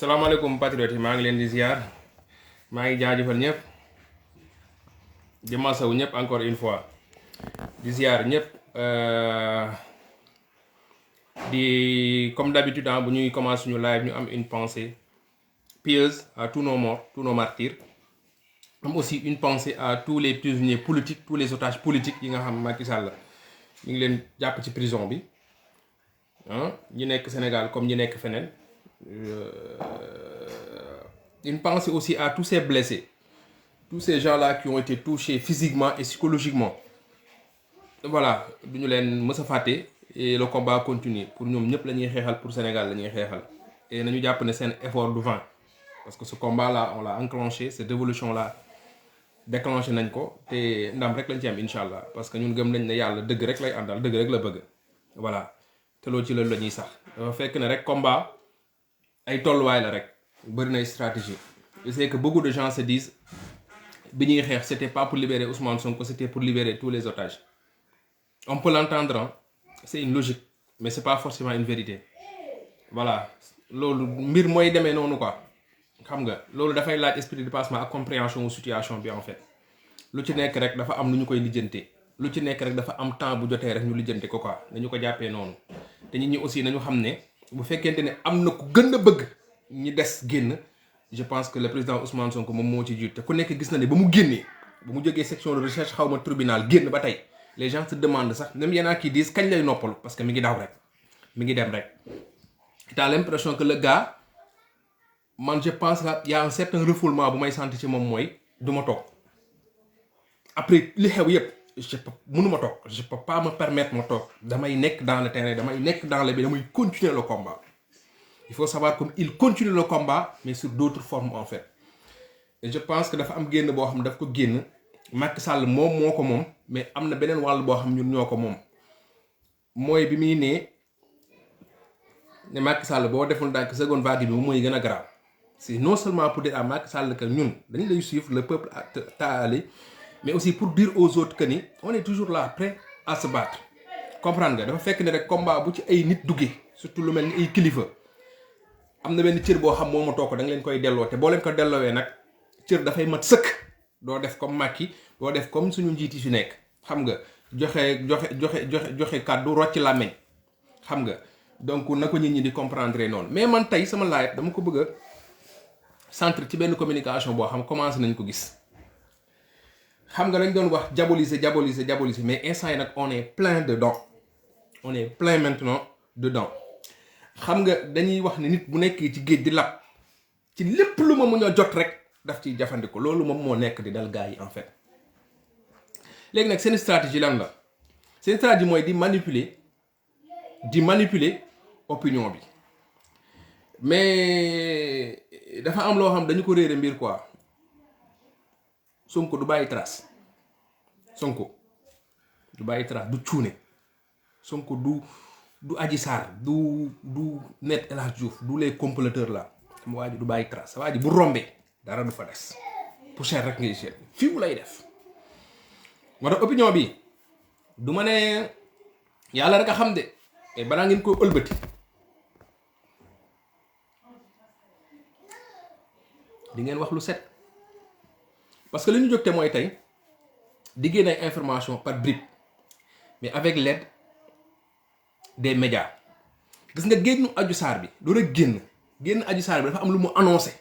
salaamaaleykum patriote yi maa ngi leen di ziar maa ngi jaajëfal ñëpp di masawu ñëpp encore une fois di ziar ñëpp di comme d'habitude bu ñuy commencer suñu live ñu am une pensée pieuse à tous nos morts, tous nos martyrs, am aussi une pensée à tous les prisonniers politiques, tous les otages politiques yi nga xam Macky Sall ñu ngi leen jàpp ci prison bi ñi nekk Sénégal comme ñi nekk feneen. Une pensée aussi à tous ces blessés, tous ces gens-là qui ont été touchés physiquement et psychologiquement. Voilà, duñu leen mës a fàtte et le combat continue pour ñoom ñëpp la ñuy xeexal pour Sénégal la ñuy xeexal et nañu jàpp ne seen effort du vain parce que ce combat-là on l'a enclenché, cette révolution-là déclenché nañ ko te ndam rek lañ ci am incha allah parce que ñun gëm nañ ne yàlla dëgg rek lay àndal dëgg rek la bëgg voilà te loolu ci loolu la ñuy sax dafa fekk ne rek combat. ay tolluwaay la rek bëri na stratégie je sais que beaucoup de gens se disent bi ñuy xeex c'était pas pour libérer Ousmane Sonko c'était pour libérer tous les otages on peut l'entendre c'est une logique mais c'est pas forcément une vérité voilà loolu mbir mooy demee noonu quoi xam nga loolu dafay laaj esprit de dépassement ak compréhension wu situation bi en fait lu ci nekk rek dafa am lu ñu koy lijjante lu ci nekk rek dafa am temps bu jotee rek ñu lijjante ko quoi dañu ko jàppee noonu te nit ñi aussi nañu xam ne bu fekkente ne am na ku gën a bëgg ñi des génn je pense que le président Ousmane Sonko moom moo ci jiitu te ku nekk gis na ne ba mu génnee ba mu jógee section de recherche xaw ma tribunal génn ba tey les gens se demandent sax même y'en a qui disent kañ lay noppalu parce que mi ngi daw rek mi ngi dem rek t'as l'impression que le gars man je pense que y a un certain refoulement bu may sentir ci moom mooy du ma toog après li xew yëpp mënuma toog je peux pas me permettre ma toog damay nekk dans le terrain damay nekk dans le bi damay continuer le combat il faut savoir comme il continue le combat mais sur d'autres formes en fait et je pense que dafa am génn boo xam daf ko génn Macky Sall moom moo ko moom mais am na beneen wàll boo xam ñun ñoo ko moom mooy bi muy ne Macky Sall boo deful ndànk seconde vague bi mooy gën a grave c'est non seulement pour dire à Macky Sall que ñun dañu lay suivre le peuple t'a allé mais aussi pour dire aux autres que ni on est toujours là prêt à se battre comprendre nga dafa fekk ne rek combat bu ci ay nit duggee surtout lu mel ni ay kilifa am na benn cër boo xam moo ma toog ko da nga leen koy delloo te boo leen ko delloowee nag cër dafay mat sëkk doo def comme Macky doo def comme suñu njiit yi fi nekk xam nga joxe kàddu rocc làmmeñ xam nga donc na ko nit ñi di comprendre noonu mais man tey sama live dama ko bëgg a centre ci benn communication boo xam commencé nañ ko gis xam nga dañ doon wax diaboliser mais instant yi nag on est plein dedans on est plein maintenant dedans xam nga dañuy wax ne nit bu nekkee ci géej di lab ci lépp lu ma mën a jot rek daf ciy jafandiko loolu moom moo nekk di dal gars yi en fait léegi nag seen stratégie lan la seen stratégie mooy di manipuler opinion bi mais dafa am loo xam dañu ko réere mbir quoi Sonko du bàyyi trace Sonko du bàyyi trace du cuune Sonko du Adji Sarr du Net El Hadji Diouf du les comploteurs là sama waa ji du bàyyi trace sa waa ji bu rombee dara du fa des poussière rek ngay seet fii mu lay def moo tax opinion bi du ma ne yàlla rek a xam de mais balaa ngeen ko ëlbati di ngeen wax lu set parce que li ñu jógte mooy tey di génne ay information par bribe mais avec l'aide des médias gis nga génnu Adji Sarr bi du rek génn Adji Sarr bi dafa am lu mu annoncé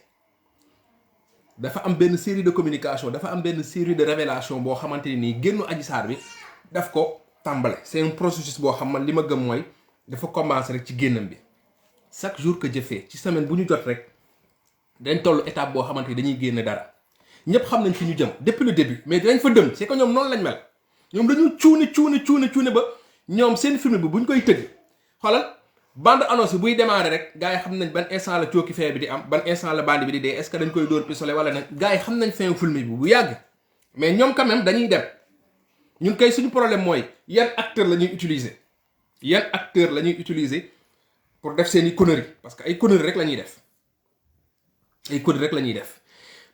dafa am benn série de communication dafa am benn série de révélation boo xamante nii génnu Adji Sarr bi daf ko tàmbale c'est un processus boo xam man li ma gëm mooy dafa commencé rek ci génnam bi chaque jour que jëfee ci semaine bu ñu jot rek dañ toll étape boo xamante ni dañuy génn dara ñëpp xam nañ fi ñu jëm depuis le début mais dinañ fa dem c'est que ñoom noonu lañ mel ñoom dañu cuune ba ñoom seen film bi bu ñu koy tëgg xoolal bande annonce buy démarrer rek gars yi xam nañ ban instant la cooki fin bi di am ban instant la bande bi di dee est-ce que dañ koy dóor pistolet wala nag gars yi xam nañ fin film bi bu yàgg mais ñoom quand même dañuy dem ñun kay suñu problème mooy yan acteur la ñuy utiliser pour def seen i conneries parce que ay conneries rek la ñuy def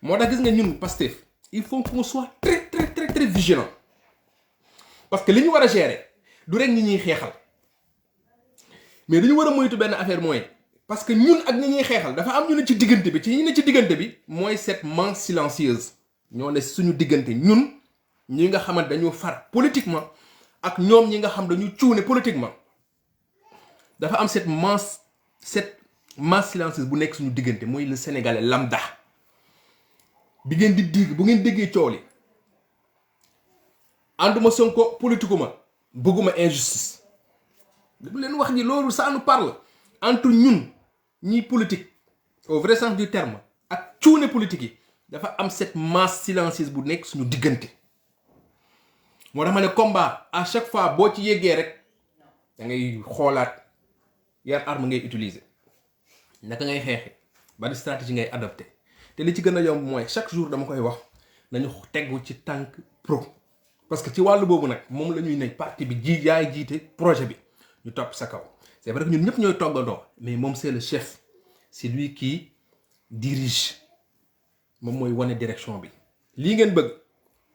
moo tax gis nga ñun Pastef il faut qu'on soit très très très très vigilant parce que li ñu war a gérer du rek ñi ñuy xeexal mais dañu war a moytu benn affaire mooy parce que ñun ak ñi ñuy xeexal dafa am ñu ne ci diggante bi ci ñi ne ci diggante bi mooy cette main silencieuse ñoo ne suñu diggante ñun ñi nga xamante dañu far politiquement ak ñoom ñi nga xam dañu cuune politiquement dafa am cette main silencieuse bu nekk suñu diggante mooy le sénégalais lambda bi ngeen di digg bu ngeen déggee coow li ànduma Sonko politiquement bëgguma injustice bu leen wax ni loolu ça nous parle entre ñun ñi politique au vrai sens du terme ak cuune politique yi dafa am cette masse silencieuse bu nekk suñu diggante moo tax ma ne combat à chaque fois boo ci yeggee rek da ngay xoolaat yan arme ngay utiliser naka ngay xeexe ban stratégie ngay adopté te li ci gën a yomb mooy chaque jour dama koy wax nañu tegu ci tànk pro parce que ci wàllu boobu nag moom la ñuy ne parti bi yaay jiite projet bi ñu topp sa kaw c'est vrai que ñun ñëpp ñooy toggandoo mais moom c'est le chef c'est lui qui dirige moom mooy wane direction bi lii ngeen bëgg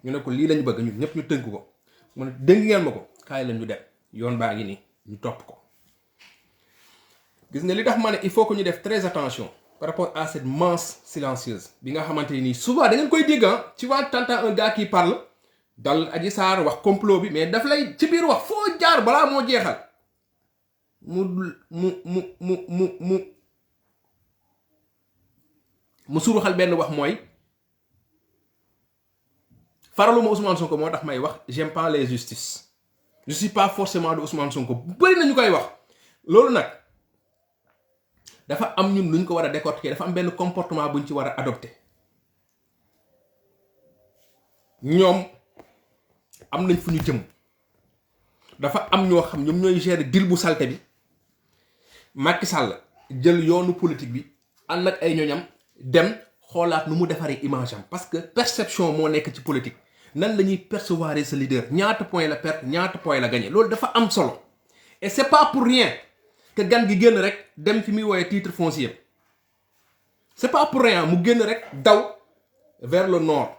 ñu ne ko lii lañ bëgg ñun ñëpp ñu tënk ko mu ne dënk ngeen ma ko kaay la ñu dem yoon baa ngi nii ñu topp ko gis nga li tax ma ne il faut que ñu def très attention par rapport à cette masse silencieuse bi nga xamante nii souvent da ngeen koy dégg ci waa t'entends un gars qui parle dal Adji Sarr wax complot bi mais daf lay ci biir wax foo jaar balaa moo jeexal mu suruxal benn wax mooy faraluma Ousmane Sonko moo tax may wax j'aime pas les justices je suis pas forcément de Ousmane Sonko bëri na ñu koy wax loolu nag dafa am ñun luñ ko war a décortiquer dafa am benn comportement buñ ci war a adopter ñoom am nañ fu ñu jëm dafa am ñoo xam ñoom ñooy gérer deal bu salte bi Macky Sall jël yoonu politique bi ànd ak ay ñoñam dem xoolaat nu mu defaree image am parce que perception moo nekk ci politique nan la ñuy percevoir sa leader ñaata point la perte ñaata point la gagné loolu dafa am solo et c'est pas pour rien que gan gi génn rek dem fi muy woowee titre foncier c'est pas pour rien mu génn rek daw vers le nord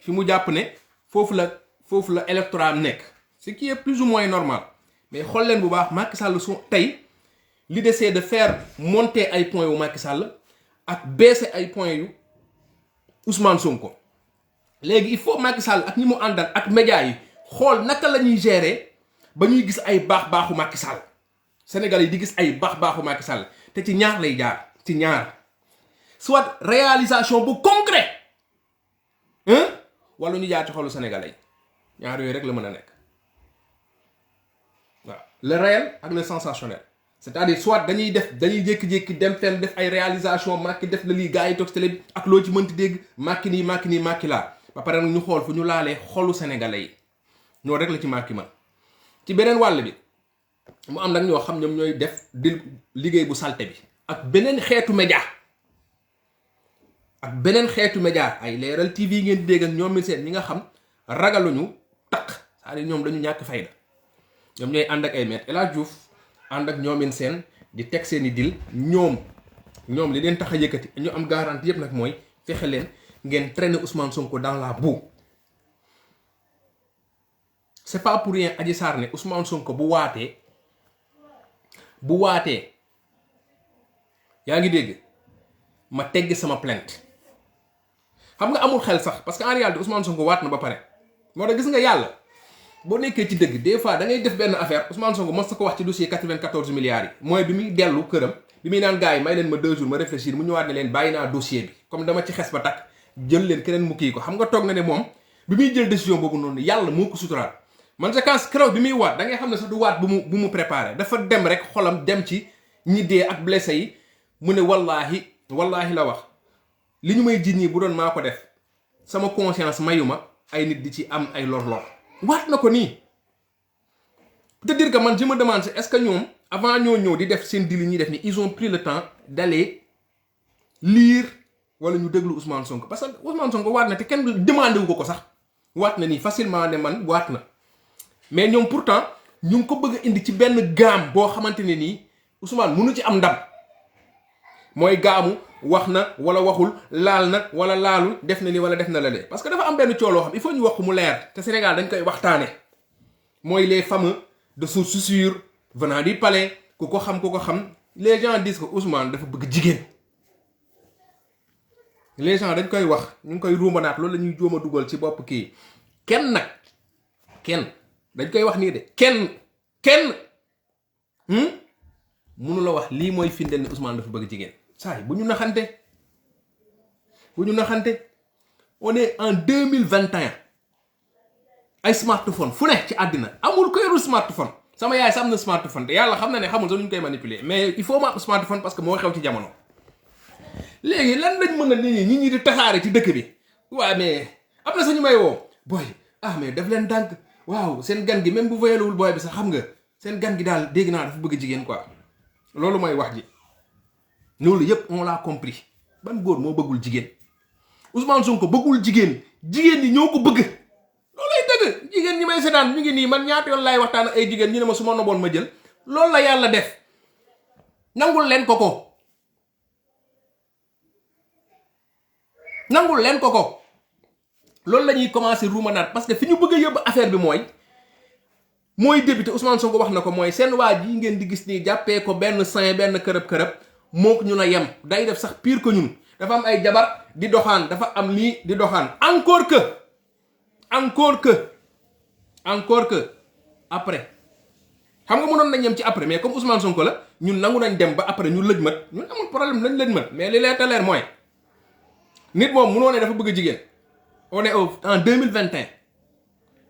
fi mu jàpp ne foofu la électorat nekk ce qui est plus ou moins normal mais xool leen bu baax Macky Sall su tey l'idée c'est de faire monter ay points yu Macky Sall ak baisser ay points yu Ousmane Sonko léegi il faut Macky Sall ak ñi mu àndal ak médias yi xool naka la ñuy gérer ba ñuy gis ay baaxu Macky Sall Sénégal yi di gis ay baaxu Macky Sall te ci ñaar lay jaar ci ñaar soit réalisation bu concret wala ñu jaar ci xolu Sénégalais yi ñaar yooyu rek la mën a nekk waaw le réel ak le sensationnel c'est-à-dire soit dañuy jékki-jékki dem fenn def ay réalisation Macky def na lii gars yi toog télé bi ak loo ci mënti dégg Macky nii Macky laa ba pare nag ñu xool fu ñu laalee xolu sénégalais yi ñoo rek la ci Macky man ci beneen wàll bi mu am nag ñoo xam ñoom ñooy def di liggéey bu salte bi ak beneen xeetu média ay leeral TV ngeen di dégg ak ñoom mi seen ñi nga xam ragaluñu taq c'est-à-dire ñoom dañu ñàkk fayda ñoom ñooy ànd ak ay maître El Hadj Diouf ànd ak ñoomin seen di teg seen i dil ñoom li leen tax a yëkkati ñu am garantie yëpp nag mooy fexe leen ngeen traîner Ousmane Sonko dans la boue. C'est pas pour rien Adji Sarr ne Ousmane Sonko bu waatee yaa ngi dégg ma tegg sama plainte xam nga amul xel sax parce que en réalité Ousmane Sonko waat na ba pare moo tax gis nga yàlla boo nekkee ci dëgg des fois da ngay def benn affaire Ousmane Sonko mos na ko wax ci dossier 94 milliards yi mooy bi muy dellu këram bi muy naan gars yi may leen ma 2 jours ma réfléchir mu ñëwaat ne leen bàyyi naa dossier bi comme dama ci xes ba takk jël leen keneen mu kii ko xam nga toog na ne moom bi muy jël décision boobu noonu yàlla moo ko suturaal man je pense keroog bi muy waat da ngay xam ne sax du waat bu mu préparé dafa dem rek xolam dem ci ñi dee ak blessé yi mu ne wallaahi la wax li ñu may jiit ñi bu doon maa ko def sama conscience mayu ma ay nit di ci am ay lor-lor waat na ko nii c'est-à-dire que man je me demande est-ce que ñoom avant ñoo ñëw di def seen dili ñuy def ni ils ont pris le temps d'aller lire wala ñu déglu Ousmane Sonko parce que Ousmane Sonko waat na te kenn demandé wu ko sax waat na nii facilement ne man waat na mais ñoom pourtant ñu ngi ko bëgg a indi ci benn gaam boo xamante ne nii Ousmane mënu ci am ndam mooy gaamu wax na wala waxul laal na wala laalul def na ni wala def na la de parce que dafa am benn cooloo xam il faut ñu wax ko mu leer te Sénégal dañ koy waxtaane mooy les fameux de sources sûres venant du palais ku ko xam les gens disent que Ousmane dafa bëgg jigéen les gens dañ koy wax ñu ngi koy ruumanaat loolu la ñuy jóom a dugal ci bopp kii kenn dañ koy wax nii de kenn mënu la wax lii mooy firndeel ni Ousmane dafa bëgg jigéen saay bu ñu naxante on est en 2021 ay smartphone fu ne ci àddina amul ko yoru smartphone sama yaay sa am na smartphone te yàlla xam na ne xamul sax nu ñu koy manipuler mais il faut ma am smartphone parce que moo xew ci jamono léegi lan lañ mën a nit ñi di tasaare ci dëkk bi waaw mais am na sañu may woo booy mais daf leen dànk waaw seen gan gi même bu voyelewul booy bi sax xam nga seen gan gi daal dégg naa dafa bëgg jigéen quoi loolu mooy wax ji loolu yépp on l'a compris ban góor moo bëggul jigéen Ousmane Sonko bëggul jigéen ñi ñoo ko bëgg loolay dëgg jigéen ñi may seetaan ñu ngi nii man ñaata yoon laay waxtaan ak ay jigéen ñu ne ma su ma noboon ma jël loolu la yàlla def nangul leen ko loolu la ñuy commencer ruumanaat parce que fi ñu bëgg a yóbbu affaire bi mooy député Ousmane Sonko wax na ko mooy seen waa ji ngeen di gis nii jàppee ko benn sain benn kërëb mook ñu na yem day def sax pire que ñun dafa am ay jabar di doxaan dafa am lii di doxaan encore que après xam nga mënoon nañ yem ci après mais comme Ousmane Sonko la ñun nangu nañ dem ba après ñu lëj mat ñun amul problème nañ lëj mat mais li leer te leer mooy nit moom mënoo ne dafa bëgg jigéen on est en 2021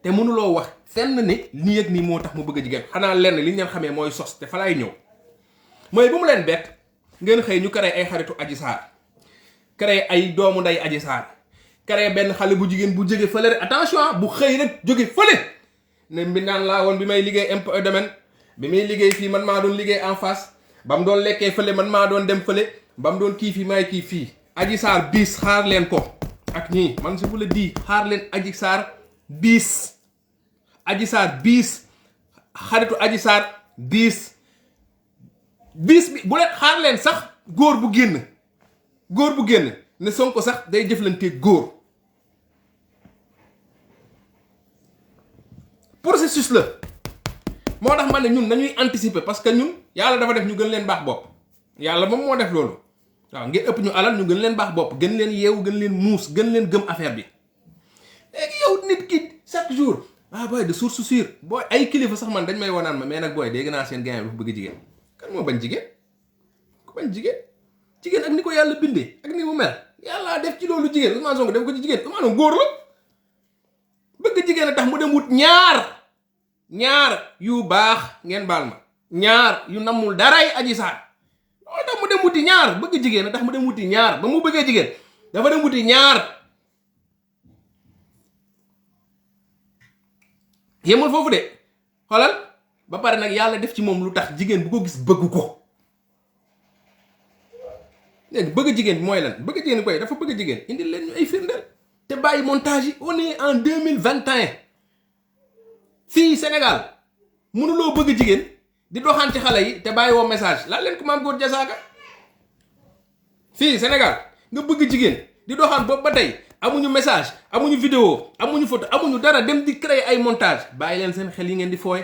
te mënuloo wax fenn ne nii ak nii moo tax mu bëgg jigéen xanaa lenn li ñu leen xamee mooy sos te fa laay ñëw mooy bu mu leen bett ngeen xëy ñu créé ay xaritu Adji Sarr créé ay doomu nday Adji Sarr créé benn xale bu jigéen bu jóge fële rek attention bu xëy rek jóge fële ne mbindaan laa woon bi may liggéey impôt et domaine bi may liggéey fii man maa doon liggéey en face ba mu doon lekkee fële man maa doon dem fële ba mu doon kii fii maay kii fii Adji Sarr bis xaar leen ko ak ñii man je vous le dis xaar leen Adji Sarr bis xaritu Adji Sarr bis bi bu leen xaar leen sax góor bu génn ne Sonko sax day jëflante góor processus la moo tax man ne ñun nañuy anticiper parce que ñun yàlla dafa def ñu gën leen baax bopp yàlla moom moo def loolu waaw ngeen ëpp ñu alal ñu gën leen baax bopp gën leen yeewu gën leen muus gën leen gëm affaire bi léegi yow nit ki chaque jour booy de source sûre booy ay kilifa sax man dañ may wonaan ma mais nag booy dégg naa seen gars yi dafa bëgg jigéen kan moo bañ jigéen ku bañ jigéen ak ni ko yàlla bindee ak ni mu mel yàlla def ci loolu jigéen Ousmane Sonko def ko ci jigéen Ousmane góor la bëgg jigéen a tax mu dem wut ñaar ñaar yu baax ngeen baal ma ñaar yu namul daray Adji Sarr loolu tax mu dem wuti ñaar bëgg jigéen tax mu dem wuti ñaar ba mu bëggee jigéen dafa dem wuti ñaar yemul foofu de xoolal ba pare nag yàlla def ci moom lu tax jigéen bu ko gis bëgg ko léegi bëgg jigéen bi mooy lan bëgg jigéen koy dafa bëgg jigéen indi leen ñu ay firndeel te bàyyi montage yi on est en 2021 fii Sénégal mënuloo bëgg jigéen di doxaan ci xale yi te bàyyi woo message laa leen ko maam góor jasaaka fii Sénégal nga bëgg jigéen di doxaan boobu ba tey amuñu message amuñu vidéo amuñu photo amuñu dara dem di créer ay montage bàyyi leen seen xel yi ngeen di fooye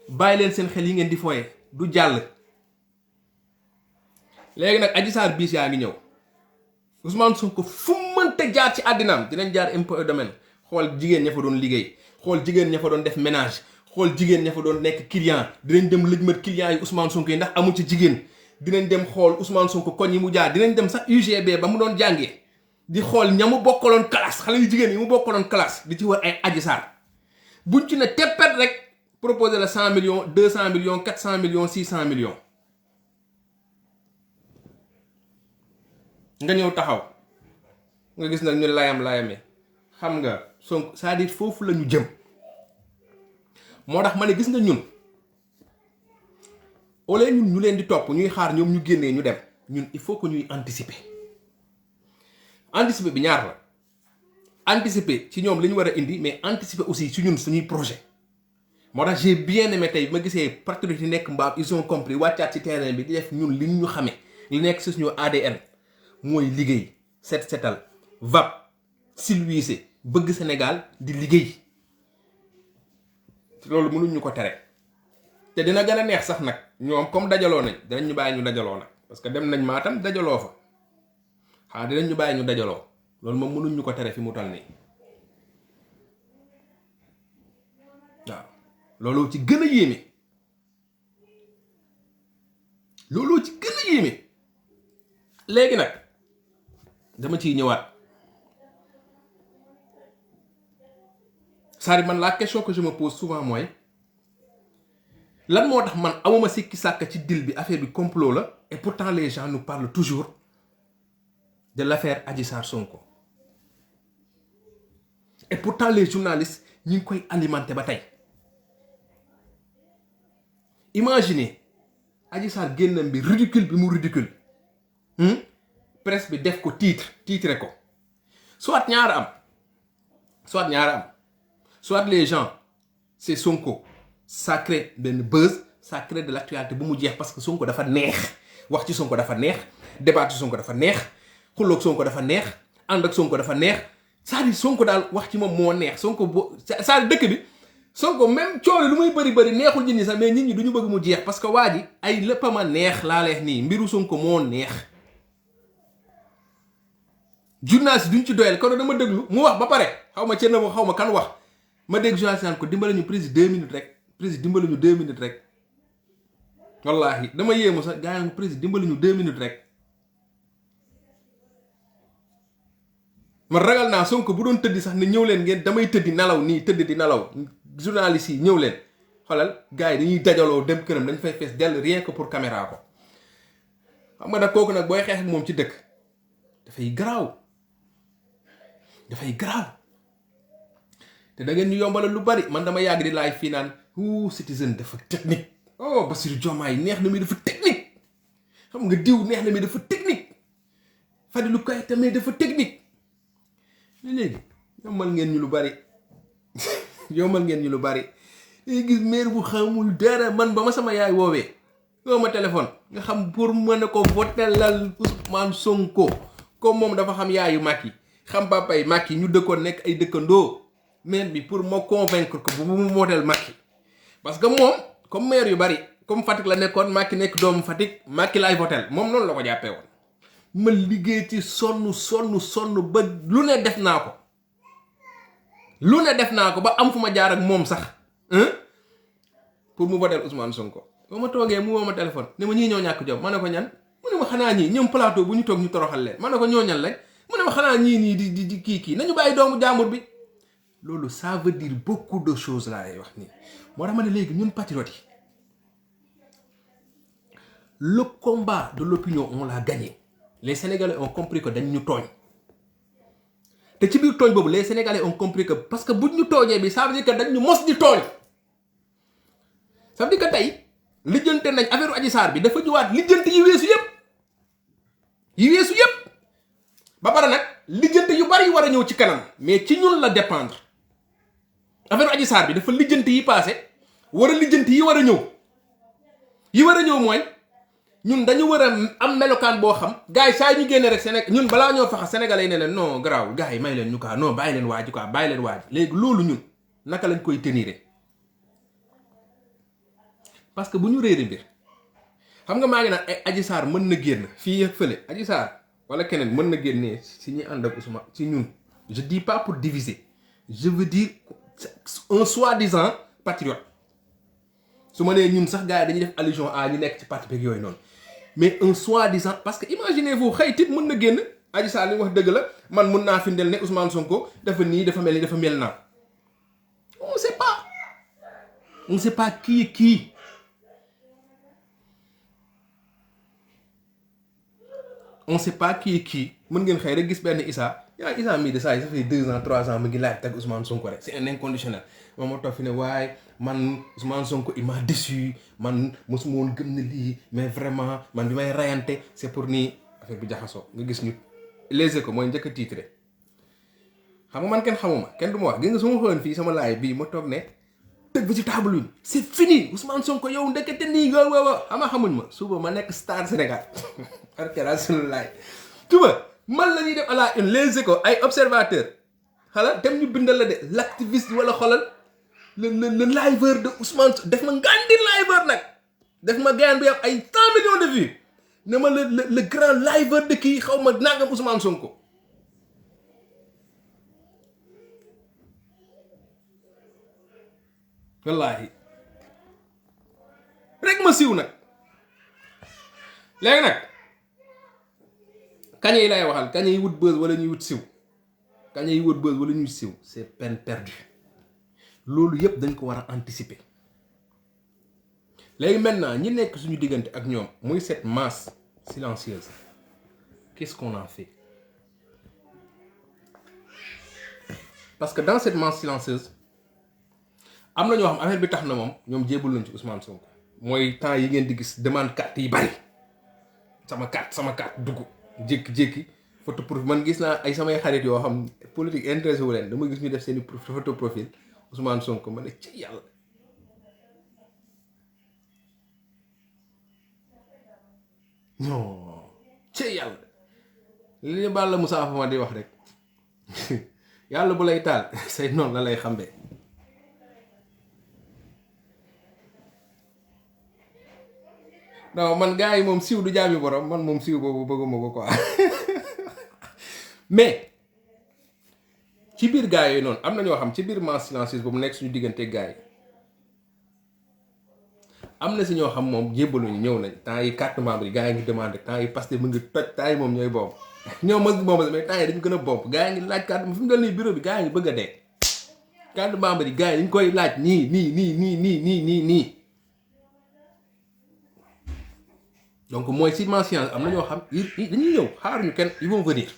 bàyyi leen seen xel yi ngeen di fooye du jàll léegi nag Adji Sarr biis yaa ngi ñëw Ousmane Sonko fu mënta jaar ci àddinaam dinañ jaar impôt et domaine xool jigéen ña fa doon liggéey xool jigéen ña fa doon def ménage xool jigéen ña fa doon nekk client dinañ dem lëjmat client yi Ousmane Sonko yi ndax amu ci jigéen dinañ dem xool Ousmane Sonko koñ yi mu jaar dinañ dem sax UGB ba mu doon jàngee di xool ña mu bokkaloon classe xale yu jigéen yi mu bokkaloon classe di ci war ay Adji Sarr buñ ci ne teppet rek proposer la 100 millions 200 millions 400 millions 600 millions nga ñëw taxaw nga gis nag ñu layam-layamee xam nga Sonko c'est-à-dire foofu la ñu jëm moo tax ma ne gis nga ñun au lieu ñun ñu leen di topp ñuy xaar ñoom ñu génnee ñu dem ñun il faut que ñuy anticiper bi ñaar la anticiper ci ñoom li ñu war a indi mais anticiper aussi ci ñun suñuy projet moo tax j'ai bien aimé tey bi ma gisee patriotes yi nekk mbaam ils ont compris wàccaat ci terrain bi di def ñun li ñu xamee li nekk ci suñu ADN mooy liggéey set setal vap silwiise bëgg Sénégal di liggéey loolu mënuñ ñu ko tere te dina gën a neex sax nag ñoom comme dajaloo nañ dinañ ñu bàyyi ñu dajaloo nag parce que dem nañ Matam dajaloo fa xanaa dinañ ñu bàyyi ñu dajaloo loolu moom mënuñ ñu ko tere fi mu tal nii waaw looloo ci gën a yéeme looloo ci gën a yéeme léegi nag dama ciy ñëwaat c'est-à-dire man la question que je me pose souvent mooy lan moo tax man amuma sikki sàkk ci deal bi affaire bi complot la et pourtant les gens nous parlent toujours de l'affaire Adji Sarr Sonko et pourtant les journalistes ñi ngi koy alimenter ba tey imaginez Adji Sarr génnam bi ridicule bi mu ridicule presse bi def ko titre ko soit ñaara am soit les gens c'est Sonko ça crée benn buzz ça crée de l'actualité bu mu jeex parce que Sonko dafa neex wax ci Sonko dafa neex débat ci Sonko dafa neex xulloog Sonko dafa neex ànd ak Sonko dafa neex c'est-à-dire Sonko daal wax ci moom moo neex Sonko boo c'est-à-dire dëkk bi Sonko même coole lu muy bëri neexul nit ñi sax mais nit ñi duñu bëgg mu jeex parce que waa ji ay lépp ma neex laa leex nii mbiru Sonko moo neex journaliste duñ ci doyal kon dama déglu mu wax ba pare xaw ma cër na xaw ma kan wax ma dégg journaliste naan ko dimbale ñu président 2 minutes rek président dimbale ñu 2 minutes rek wallahi dama yéemu sax gaa yi président dimbale ñu 2 minutes rek ma ragal naa Sonko bu doon tëddi sax ne ñëw leen ngeen damay tëddi nalaw nii tëdd di nalaw journaliste yi ñëw leen xoolal gars yi dañuy dajaloo dem këram dañ fay fees dell rien que pour caméra ko xam nga nag kooku nag booy xeex ak moom ci dëkk dafay garaaw te da ngeen ñu yombalal lu bari man dama yàgg di live fii naan Citizen dafa technique Bassirou Diomaye neex na mi dafa technique xam nga diw neex na mi dafa technique Fadilou Keïta mais dafa technique léegi yombal ngeen ñu lu bari léegi gis maire bu xamul dara man ba ma sama yaay woowee woo ma téléphone nga xam pour mën a ko votelal Ousmane Sonko comme moom dafa xam yaayu Macky xam papay Macky ñu dëkkoon nekk ay dëkkandoo maire bi pour ma convaincre ko bu mu modèle Macky parce que moom comme maire yu bari comme Fatick la nekkoon Macky nekk doomu Fatick Macky laay votel moom noonu la ko jàppee woon ma liggéey ci sonn ba lu ne def naa ko ba am fu ma jaar ak moom sax pour mu votel Ousmane Sonko ba ma toogee mu woo ma téléphone ne ma ñii ñoo ñàkk jom ma ne ko ñan mu ne ma xanaa ñii ñoom plateau bu ñu toog ñu toroxal leen ma ne ko ñoo ñan lañ mu ne ma xanaa ñii nii di kii nañu bàyyi doomu jaambur bi loolu ça veut dire beaucoup de choses laa lay wax nii moo tax ma ne léegi ñun patriotes yi le combat de l'opinion on l'a gagné les Sénégalais ont compris que dañ ñu tooñ te ci biir tooñ boobu les Sénégalais ont compris que parce que buñ ñu tooñee bi ça veut dire que dañ ñu mos di tooñ ça veut dire que tey lijjante nañ affaire Adji Sarr bi dafa ñëwaat lijjante yi weesu yëpp ba pare nag lijjante yu bari war a ñëw ci kanam mais ci ñun la dépendre affaire Adji Sarr bi dafa lijjante yi passé war a lijjante yi war a ñëw mooy ñun dañu war a am melokaan boo xam gars yi saa ñu génne rek Sénégal ñun balaa ñoo faxa sénégalais yi ne leen non garaawul gars yi may leen ñu kaa non bàyyi leen waaj quoi bàyyi leen waaj léegi loolu ñun naka lañ koy tenir parce que bu ñu réere mbir xam nga maa ngi naan ay Adji Sarr mën na génn fii ak fële Adji Sarr wala keneen mën na génnee si ñi ànd ak Ousmane si ñun je dis pas pour diviser je veux dire un soi-disant patriote su ma nee ñun sax gars yi dañuy def allusion à ñu nekk ci parti beeg yooyu noonu mais un soi-disant parce que imaginez-vous xëy tit mën na génn Adji Sarr li wax dëgg la man mën naa firndeel ne Ousmane Sonko dafa nii dafa mel ni dafa mel naa on sait pas qui est qui. On sait pas qui est qui mën ngeen xëy rek gis benn Issa mii de ça ça fait 2 ans 3 ans mu ngi laaj tag Ousmane Sonko rek c'est un inconditionnel moom moo toog fi ne waaye man Ousmane Sonko il m'a déçu man mosuma woon gëm na lii mais vraiment man bi may rayante c'est pour nii affaire bi jaxasoo nga gis ñu Les Échos mooy njëkk a titré xam nga man kenn xamuma kenn du ma wax gis nga su ma xëyoon fii sama laay bii ma toog ne tëg bi ci table bi c'est fini Ousmane Sonko yow ndekete nii waaw ama xamuñ ma suba ma nekk star Sénégal arkela sunu laay tuba man la ñuy def à la une Les Échos ay observateurs xala dem ñu bindal la de l'activiste wala xolal le liveur de Ousmane def ma ngandi liveur nag def ma gaan bi am ay 100 millions de vues ne ma le grand liveur de kii xaw ma nangam Ousmane Sonko wallaahi rek ma siiw nag léegi nag kañ yi lay waxal kañ yi wut buzz wala ñuy wut siiw kañ yi wut buzz wala ñuy siiw c'est peine perdue loolu yëpp dañ ko war a anticiper léegi maintenant ñi nekk suñu diggante ak ñoom muy cette masse silencieuse qu'est-ce qu'on en fait parce que dans cette masse silencieuse am na ñoo xam affaire bi tax na moom ñoom jébbal nañ ci Ousmane Sonko mooy temps yi ngeen di gis demande carte yi bari sama carte dugg jékki-jékki photo profil man gis naa ay samay xarit yoo xam politique intéressé wu leen dama gis ñu def seeni photo profil Ousmane Sonko ma ne ci yàlla non ci yàlla li ñu baal la Moussa Fama di wax rek yàlla bu lay taal say noonu la lay xambee non man gars yi moom siiw du jaami borom man moom siiw boobu bëgguma ko quoi mais ci biir gars yooyu noonu am na ñoo xam ci biir masse silencieuse boobu nekk suñu diggante gars yi am na si ñoo xam moom jébbaluñu ñëw nañ temps yi carte membre yi gars yi ngi demandé temps yi parce que mu ngi toj temps yi moom ñooy bomb ñoom mos bomb mais temps yi dañu gën a bomb gars yi ngi laaj carte fi mu dal nii bureau bi gars yi ngi bëgg a dee carte membre yi gars yi dañ koy laaj nii donc mooy si mention am na ñoo xam dañuy ñëw xaaruñu kenn ils vont venir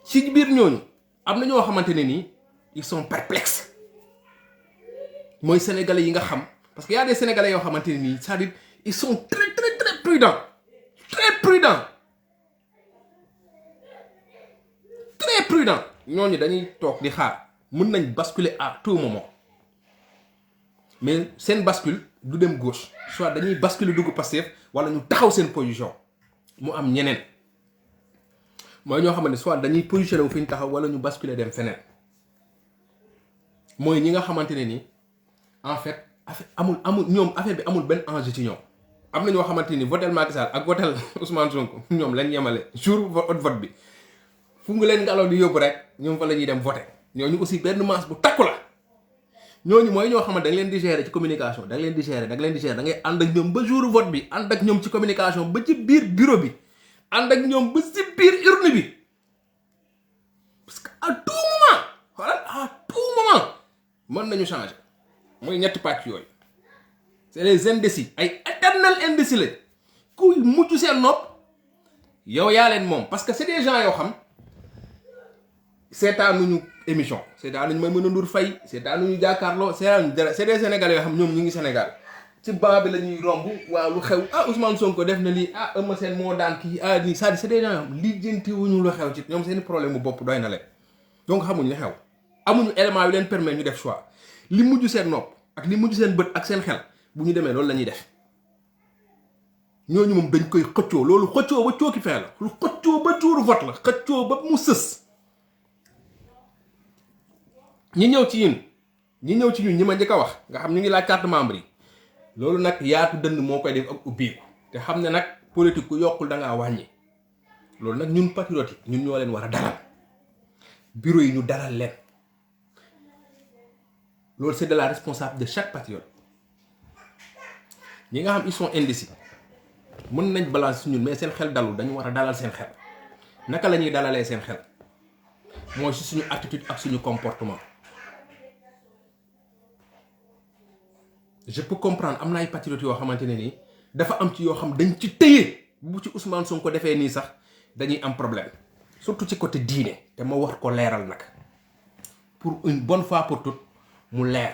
ci biir ñooñu am na ñoo xamante ne nii ils sont perplexes mooy sénégalais yi nga xam parce que y a des sénégalais yoo xamante ne nii c'est-à-dire ils sont très très très prudents ñooñu dañuy toog di xaar mën nañ basculer à tout moment mais seen bascule du dem gauche soit dañuy basculer dugg Pastef wala ñu taxaw seen position mu am ñeneen mooy ñoo xamante ne soit dañuy positionné wu fi ñu taxaw wala ñu basculer dem feneen mooy ñi nga xamante ne ni en fait amul ñoom affaire bi amul benn enjeu ci ñoom am na ñoo xamante ni votel Macky Sall ak votel Ousmane Sonko ñoom lañ yemale jour vote bi fu nga leen ngelaw di yóbbu rek ñoom fa la ñuy dem voter ñooñu aussi benn masse bu takku la. ñooñu mooy ñoo xamante da nga leen di gérer ci communication da nga leen di gérer da ngay ànd ak ñoom ba jour vote bi ànd ak ñoom ci communication ba ci biir bureau bi ànd ak ñoom ba ci biir urne bi parce que à tout moment mën nañu changer mooy ñetti pàcc yooyu c'est les indécis ay éternel indécis la kuy mujj seen nopp yow yaa leen moom parce que c'est des gens yoo xam seetaanuñu émission seetaanuñu Maimouna Ndour Faye seetaanuñu jàkkaarloo seetaanuñu dara c'est des sénégalais yoo xam ñoom ñu ngi Sénégal ci banc bi la ñuy romb waaw lu xew Ousmane Sonko def na lii Eumeu Sène moo daan kii nii c'est des gens yoo xam lijjantiwuñu lu xew ci ñoom seeni problème mu bopp doy na leen donc xamuñ li xew amuñu élément yu leen permettre ñu def choix li mujj seen nopp ak li mujj seen bët ak seen xel bu ñu demee loolu la ñuy def ñooñu moom dañ koy xëccoo loolu xëccoo ba cooki fee la lu xëccoo ba tuuru vote la xëccoo ba mu sës ñi ñëw ci ñun ñi ma njëkk a wax nga xam ñu ngi laaj carte membre yi loolu nag yaatu dënd moo koy def ak ubbiiku te xam ne nag politique ku yokkul da ngaa wàññi loolu nag ñun patriote yi ñun ñoo leen war a dalal bureau yi ñu dalal leen loolu c'est de la responsable de chaque patriote ñi nga xam ils sont indécis mën nañ balance si ñun mais seen xel dalul dañu war a dalal seen xel naka la ñuy dalalee seen xel mooy si suñu attitude ak suñu comportement je peux comprendre am na ay patriotes yoo xamante ne nii dafa am ci yoo xam dañ ci tëye bu ci Ousmane Sonko defee nii sax dañuy am problème surtout ci côté diine te ma wax ko leeral nag pour une bonne fois pour toutes mu leer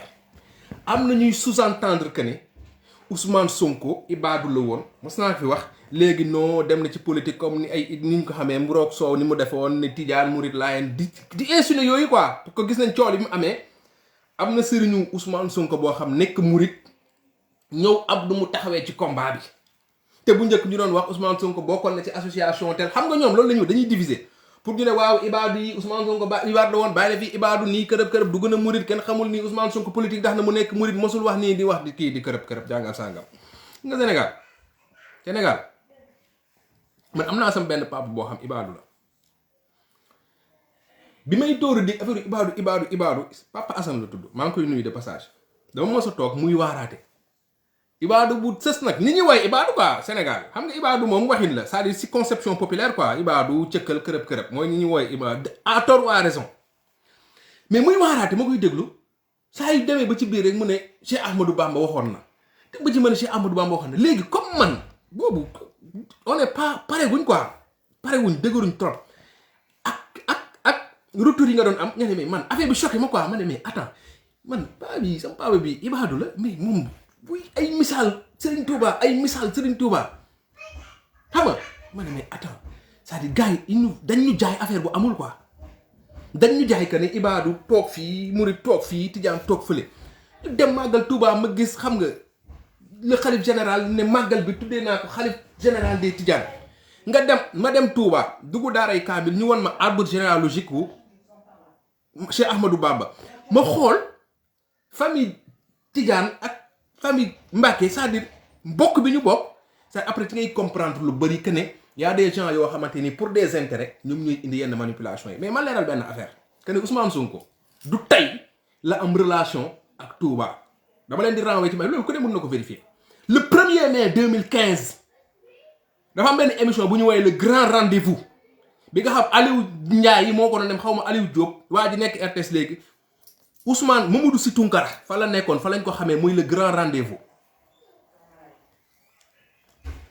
am na ñuy sous-entendre que ne Ousmane Sonko ibaadu la woon mos naa fi wax léegi noo dem na ci politique comme ni ay ni ñu ko xamee mburoog soow ni mu defoon ne Tijaan Murit Laayeen di insinuer yooyu quoi parce que gis nañ cool yi mu amee am na sëriñu Ousmane Sonko boo xam nekk Murit ñëw ab du mu taxawee ci combat bi te bu njëkk ñu doon wax Ousmane Sonko bokkoon na ci association tel xam nga ñoom loolu la ñu dañuy diviser pour ñu ne waaw ibaadu yi Ousmane Sonko ba ibaadu la woon bàyyi la fii ibaadu nii kërëb dugg na Murit kenn xamul nii Ousmane Sonko politique tax na mu nekk Murit mosul wax nii di wax di kii di kërëb jàngal sàngam nga Sénégal man am naa sam benn papa boo xam ibaadu la bi may tóoru di affaire ibaadu papa Assane la tudd maa ngi koy nuyu de passage dama mos a toog muy waaraate ibaadu bu sës nag ni ñuy woy ibaadu quoi Sénégal xam nga ibaadu moom waxin la c'est-à-dire si conception populaire quoi ibaadu cëkkal kërëb mooy ni ñuy woy ibaadu à tort ou à raison mais muy waaraate ma koy déglu saa yu demee ba ci biir rek mu ne Cheikh Ahmadou Bamba waxoon na te ba ci mën a Cheikh Ahmadou Bamba waxoon na léegi comme man boobu on est pas pare wuñ quoi pare wuñ dëgëruñ trop ak retour yi nga doon am nga ne mais man affaire bi choqué ma quoi ma ne mais attends man sama papa bi ibaadu la mais moom buy ay misaal Serigne Touba xam nga ma ne mais attends c'est-à-dire gars yi dañ ñu jaay affaire bu amul quoi dañ ñu jaay que ne ibaadu toog fii Murit toog fii Tijaan toog fële ñu dem màggal Touba ma gis xam nga le xalif général ne màggal bi tuddee naa ko xalif général des Tijaan ma dem Touba dugg daaray Kaamil ñu won ma arbre généalogique wu Cheikh Ahmadou Bamba ma xool famille Tijaan ak famille Mbacké c'est-à-dire mbokk bi ñu bokk c'est après ci ngay comprendre lu bari que ne y a des gens yoo xamante ni pour des intérêts ñoom ñuy indi yenn manipulation yi mais ma leeral benn affaire que ne Ousmane Sonko du tey la am relation ak Touba dama leen di renvoyer ci may loolu ku ne mën na ko vérifier le 1er mai 2015 dafa am benn émission bu ñu woowee le grand rendez-vous bi nga xam Aliou Ndiaye yi moo ko doon dem xaw ma Aliou Diop waa ji nekk RTS léegi Ousmane Mamadou Sy Tounkara fa la nekkoon fa lañ ko xamee muy le grand rendez-vous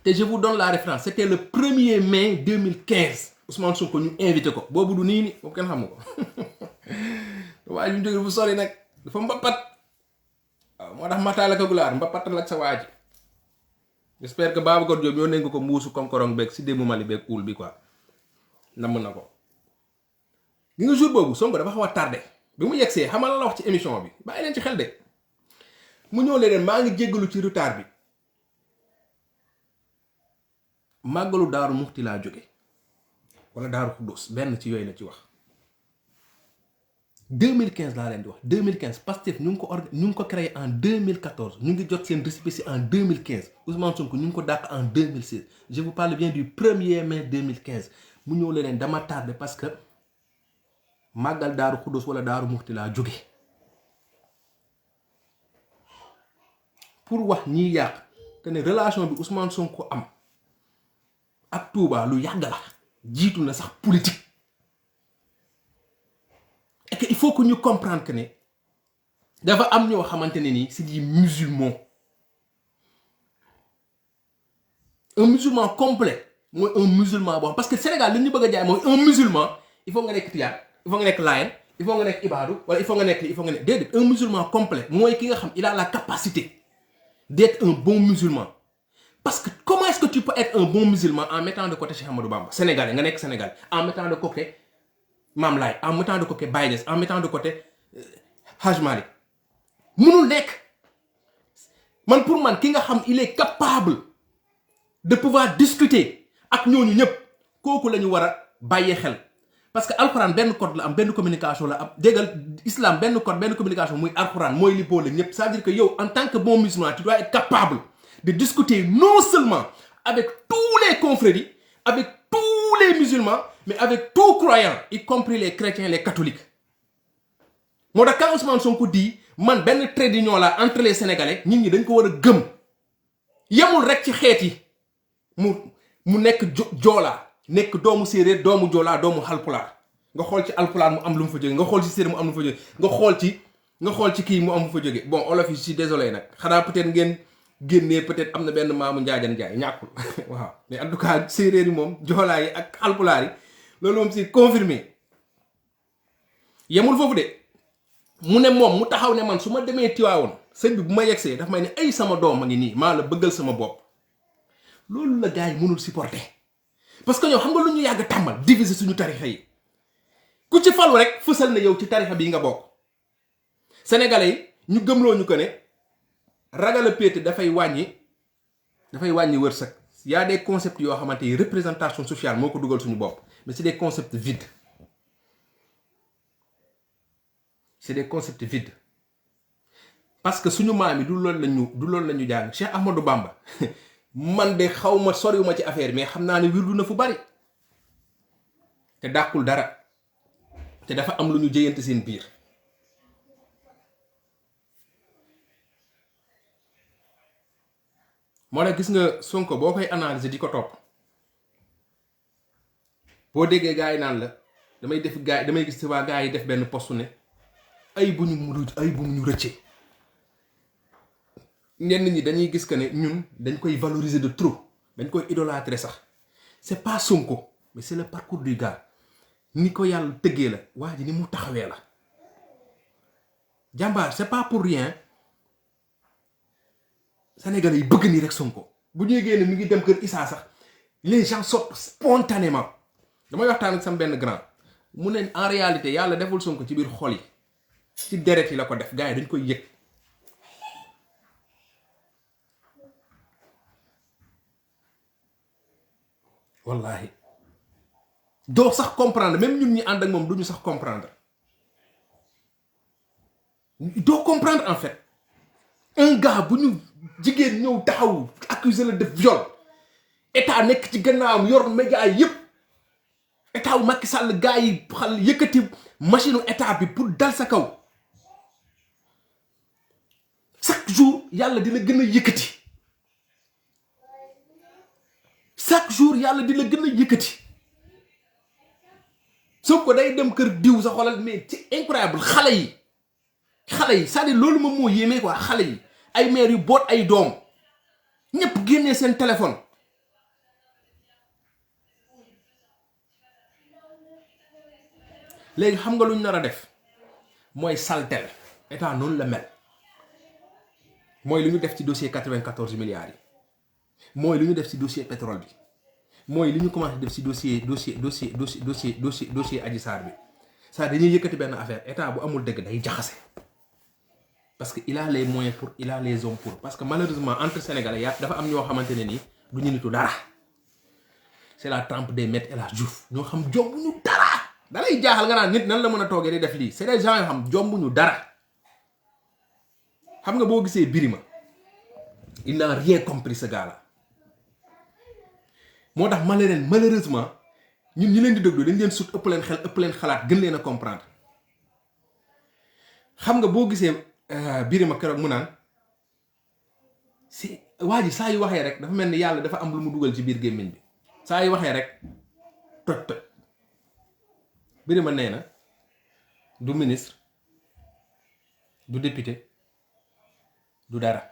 te je vous donne la référence c'était le 1er mai 2015 Ousmane Sonko ñu invité ko boobu du nii ni boobu kenn xamu ko waaye ñu jóge bu sori nag dafa mbapat waaw moo tax mataala ka gulaar mbapatal ak sa waa ji j'espère que Babacar Diop yoon nañ ko mbuusu konkorong beeg si démmu Mali beeg uul bi quoi namm na ko gi nga jour boobu Sonko dafa xaw a tardé bi mu yegsee xamal la wax ci émission bi bàyyi leen ci xel de mu ñëw leen maa ngi jéggalu ci retard bi màggalu Daaru Muxti laa jóge wala Daaru Xuddoos benn ci yooyu la ci wax 2015 laa leen di wax 2015 Pastef ñu ngi ko créé en 2014 ñu ngi jot seen récépissé en 2015 Ousmane Sonko ñu ngi ko dàq en 2016 je vous parle bien du 1er mai 2015 mu ñëw leen dama tardé parce que màggal Daaru Xuddoos wala Daaru Muxti laa jóge pour wax ñiy yàq te ne relation bi Ousmane Sonko am ak Touba lu yàgg la jiitu na sax politique et que il faut que ñu comprendre que ne dafa am ñoo xamante ne nii c'est des musulmans. Un musulman complet mooy un musulman boo parce que Sénégal li ñu bëgg a jaay mooy un musulman il faut nga nekk tijaan il faut nga nekk layen il faut nga nekk ibaadu wala il faut nga nekk il faut nga nekk déedéet un musulman complet mooy ki nga xam il a la capacité d'être un bon musulman. Parce que comment est-ce que tu peux être un bon musulman en mettant de côté Cheikh Ahmadou Bamba sénégalais nga nekk sénégalais en mettant de côté Mame Laye en mettant de côté Baye Niass en mettant de côté Hadj Malick mënul nekk. Man pour man ki nga xam il est capable de pouvoir discuter ak ñooñu ñëpp kooku la ñu war a bàyyee xel parce que alxuraan benn code la am benn communication la am déggal islam benn code benn communication muy alxuraan mooy li boole ñëpp c'est-à-dire que yow en tant que bon musulman tu dois être capable de discuter non seulement avec tous les confréries avec tous les musulmans mais avec tout croyant y compris les chrétiens les catholiques. moo tax quand Ousmane Sonko dit man benn trait d'union la entre les sénégalais nit ñi dañ ko war a gëm yemul rek ci xeet yi mu nekk joolaa nekk doomu séeréer doomu joolaa doomu xalpulaar nga xool ci alpulaar mu am lu mu fa jóge nga xool ci séeréer mu am lu mu fa jóge nga xool ci kii mu am lu fa jóge bon olof yi je suis désolé nag xanaa peut-être ngeen génnee peut-être am na benn maamu njaajan njaay ñàkkul waaw mais en tout cas séeréer yi moom joolaa yi ak xalpulaar yi loolu moom c'est confirmé. yemul foofu de mu ne moom mu taxaw ne man su ma demee Tiwaawoon sëñ bi bu ma yegsee daf may ne ay sama doom a ngi nii maa la bëggal sama bopp. loolu la gars yi mënul supporter parce que ñoo xam nga lu ñu yàgg tàmmal diviser suñu tarixa yi ku ci falu rek fësal na yow ci tarixa bii nga bokk. sénégalais yi ñu gëmloo ñu ko ne ragal a péete dafay wàññi wërsëg. y a des concepts yoo xamante ni représentation sociale moo ko dugal suñu bopp mais c'est des concepts vides. c'est des concepts vides parce que suñu maam yi du loolu la ñu jàng Cheikh Ahmadou Bamba. man de xaw ma soriwuma ci affaire mais xam naa ne wirdu na fu bari te dàqul dara te dafa am lu ñu jëyante seen biir. moo tax gis nga Sonko boo koy analyser di ko topp boo déggee gars yi naan la damay gis waa gars yi def benn postu ne ay bu ñu rëccee. ñenn ñi dañuy gis que ne ñun dañ koy valoriser de trop dañ koy idolâtrer sax c'est pas Sonko mais c'est le parcours du gars ni ko yàlla tëggee la waa ji ni mu taxawee la jàmbaar c'est pas pour rien Sénégalais yi bëgg nii rek Sonko bu ñuy génne mi ngi dem kër Issa sax les gens sortent spontanément. damay waxtaan ak sama benn grand mu ne en réalité yàlla deful Sonko ci biir xol yi ci deret yi la ko def gars yi dañ koy yëg. wallahi doo sax comprendre même ñun ñi ànd ak moom duñu sax comprendre doo comprendre en fait un gars bu ñu jigéen ñëw taxaw accuser la de viol état nekk ci gannaawam yor média yépp état wu Macky Sall gars yi xal yëkkati machine u état bi pour dal sa kaw chaque jour yàlla dina gën a yëkkati chaque jour yàlla di la gën a yëkkati soo ko day dem kër diw sa xolal mais c'est incroyable xale yi c'est-à-dire loolu moom moo yéemee quoi xale yi ay mère yu boot ay doom ñëpp génnee seen téléphone léegi xam nga lu ñu nar a def mooy saltel état noonu la mel mooy lu ñu def ci dossier 94 milliards yi mooy lu ñu def ci dossier pétrole bi mooy li ñu commencé def ci dossier Adji Sarr bi ça dañuy yëkkati benn affaire état bu amul dëgg day jaxase parce que il a les moyens pour il a les hommes pour parce que malheureusement entre Sénégalais dafa am ñoo xamante ne nii du ñu nitu dara c'est la trempe des maîtres El Hadji Diouf ñoo xam jombuñu dara dalay jaaxal nga naan nit nan la mën a toogee di def lii c'est des gens yoo xam jombuñu dara xam nga boo gisee Birima il n'a rien compris ce gars-là moo tax malheureusement ñun ñi leen di déglu dañ leen sut ëpp leen xel ëpp leen xalaat gën leen a comprendre xam nga boo gisee Birima keroog mu naan si waa ji saa yu waxee rek dafa mel ni yàlla dafa am lu mu dugal ci biir gémmiñ bi saa yu waxee rek toj Birima nee na du ministre du député du dara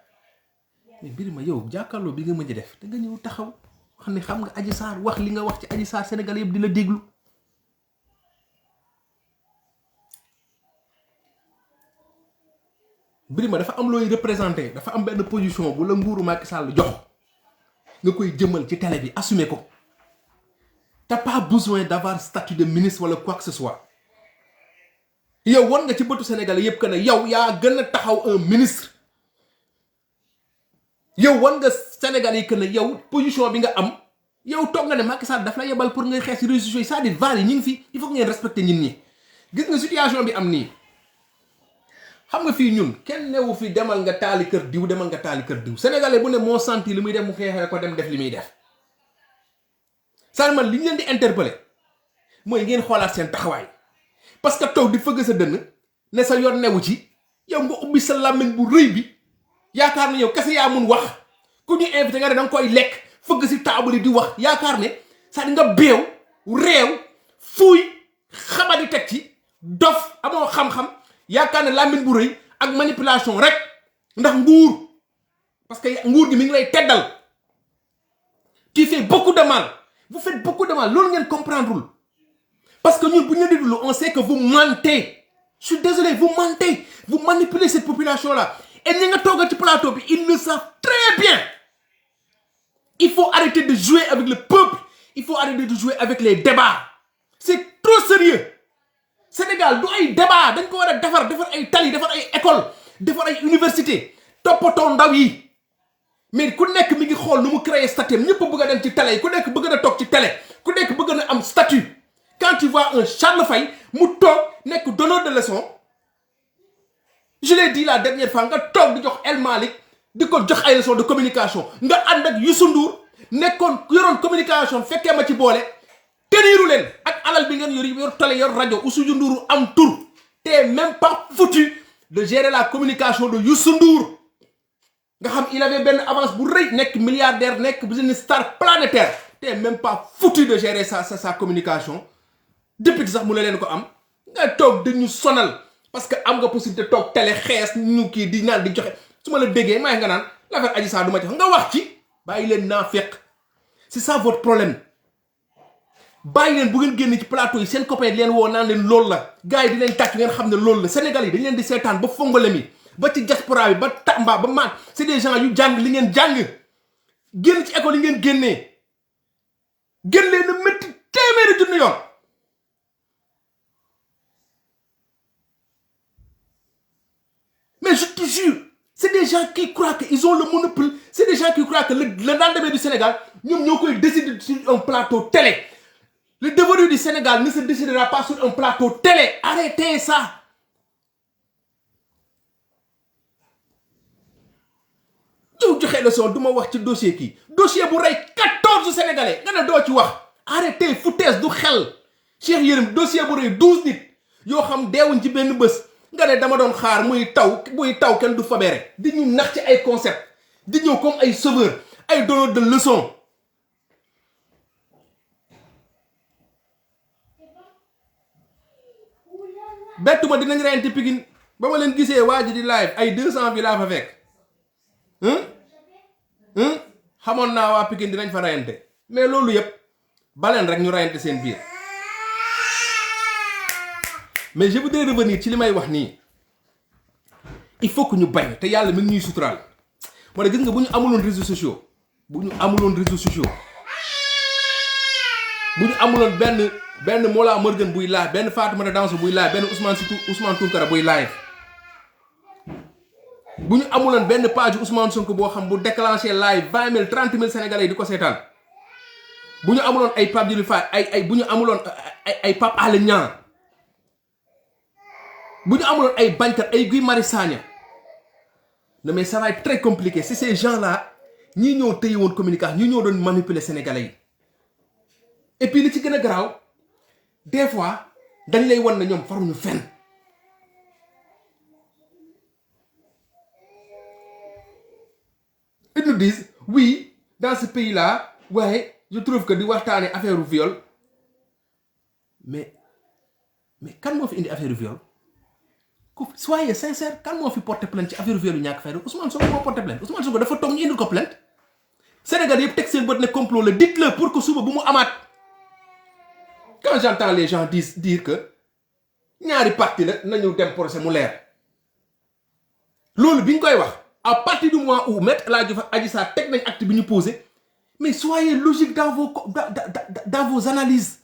mais Birima yow jàkkaarloo bi nga mën a def da nga ñëw taxaw wax ne xam nga Adji Sarr wax li nga wax ci Adji Sarr Sénégal yëpp di la déglu Birima dafa am looy représenté dafa am benn position bu la nguuru Macky Sall jox nga koy jëmal ci télé bi assumer ko t'as pas besoin d'avoir statut de ministre wala quoi que ce soit yow wan nga ci bëtu Sénégalais yëpp que ne yow yaa gën a taxaw un ministre yow wan nga Sénégalais yi que ne yow position bi nga am yow toog nga ne Macky Sall daf la yebal pour ngay xeex ci réseaux sociaux yi c'est-à-dire vaar yi ñu ngi fi il faut que ngeen respecter ñin ñi gis nga situation bi am nii xam nga fii ñun kenn newu fi demal nga taali kër diw demal nga taali kër diw Sénégalais bu ne moo senti li muy def mu xeexee ko dem def li muy def saa man li ñu leen di interpeller mooy ngeen xoolaat seen taxawaay parce que toog di fëgg sa dënn ne sa yoon newu ci yow nga ubbi sa làmmiñ bu rëy bi yaakaar ne yow kese yaa mun wax ku ñu invité nga ne da nga koy lekk fëgg si table yi di wax yaakaar ne c'est-à-dire nga beew réew fuuy xamadi teg ci dof amoo xam-xam yaakaar ne làmmiñ bu rëy ak manipulation rek ndax nguur parce que nguur gi mi ngi lay teddal tu fais beaucoup de mal vous faites beaucoup de mal loolu ngeen comprendrewul parce que ñun bu ñu leen di déglu on sait que vous mentez je suis désolé vous mentez vous manipulez cette population là et ñi nga toogal ci plateau bi ils le savent très bien il faut arrêter de jouer avec le peuple il faut arrêter de jouer avec les débats c'est trop sérieux Sénégal du ay débat dañ ko war a defar ay tali defar ay école defar ay université toppatoo ndaw yi mais ku nekk mi ngi xool nu mu créer statut ñëpp bëgg a dem ci télé yi ku nekk bëgg na toog ci télé ku nekk bëgg na am statut quand tu vois un Charles Faye mu toog nekk donneur de leçon je l'ai dit la dernière fois nga toog di jox El Malick di ko jox ay leçons de communication nga ànd ak Youssou Ndour nekkoon yoroon communication fekkee ma ci boole teniiru leen ak alal bi ngeen yor télé yor rajo Youssou Ndour am tur t'es même pas foutu de gérer la communication de Youssou Ndour nga xam il avait benn avance bu rëy nekk milliardaire nekk business star planétaire t'es même pas foutu de gérer sa communication depuis sax mu ne leen ko am nga toog dañu sonal parce que am nga possibilité toog télé xees ñu kii di naan di joxe su ma la déggee may nga naan l'affaire Adji Sarr du ma jox nga wax ci bàyyi leen naa fekk c'est ça votre problème bàyyi leen bu ngeen génn ci plateau yi seen copain leen woo naan leen loolu la gars yi di leen tàcc ngeen xam ne loolu la Sénégal yi dañ leen di seetaan ba fongole mi ba ci diaspora bi ba Tamba ba maan c'est des gens yu jàng li ngeen jàng génn ci école yi ngeen génnee gën leen a métti téeméeri junni yoon mais je te jure c'est des gens qui croient qu'ils ont le monopole c'est des gens qui croient que le lendemain du Sénégal ñoom ñoo koy décider sur un plateau télé le devenir du Sénégal ne se décidera pas sur un plateau télé arrêtez ça jiw joxe leçon du ma wax ci dossier kii dossier bu rey 14 Sénégalais nga ne doo ci wax arrêtez foutaise du xel Cheikh Yérim dossier bu rey 12 nit yoo xam deewuñ ci benn bés nga ne dama doon xaar muy taw kenn du fabere di ñu nax ci ay concept di ñëw comme ay sauveur ay donneur de leçon bettuma dinañ reyante Pikine ba ma leen gisee waa ji di live ay 200 bi laa fa fekk xamoon naa waa Pikine dinañ fa reyante mais loolu yëpp baleen rek ñu reyante seen biir mais je voudrais revenir ci li may wax nii il faut que ñu bañ te yàlla mi ngi ñuy suturaal moo ne gis nga bu ñu amuloon réseaux sociaux bu ñu amuloon benn Mollah Morgun buy live benn Fatoumata Danso buy live benn Ousmane Tounkara buy live bu ñu amuloon benn page Ousmane Sonko boo xam bu déclenché live 20 000 30 000 Sénégalais di ko seetaan bu ñu amuloon ay Pape Djibril Fall ay bu ñu amuloon ay Pape Alé Niang bu ñu amuloon ay bañkat ay Guy Marius Sagna non mais ça va être très compliqué c'est ces gens-là ñii ñoo téye woon communication ñii ñoo doon manipuler Sénégalais yi et puis li ci gën a garaaw des fois dañ lay wan na ñoom faruñu fenn ils nous disent oui dans ce pays-là ouais je trouve que di waxtaane affaire viol mais kan moo fi indi affaire viol soyez sincère, kan moo fi porté plainte ci affaire violu ñàkk fayda Ousmane Sonko moo porté plainte Ousmane Sonko dafa toog ñu indil ko plainte Sénégal yëpp teg seen bët ne complot la dites-le pour que suba bu mu amaat. Quand j'entends les gens dire que ñaari parti la nañu dem procès mu leer loolu bi ñu koy wax à partir du moment où Maître El Hadji Diouf Adji Sarr teg nañ acte bi ñu posé mais soyez logique dans vos analyses.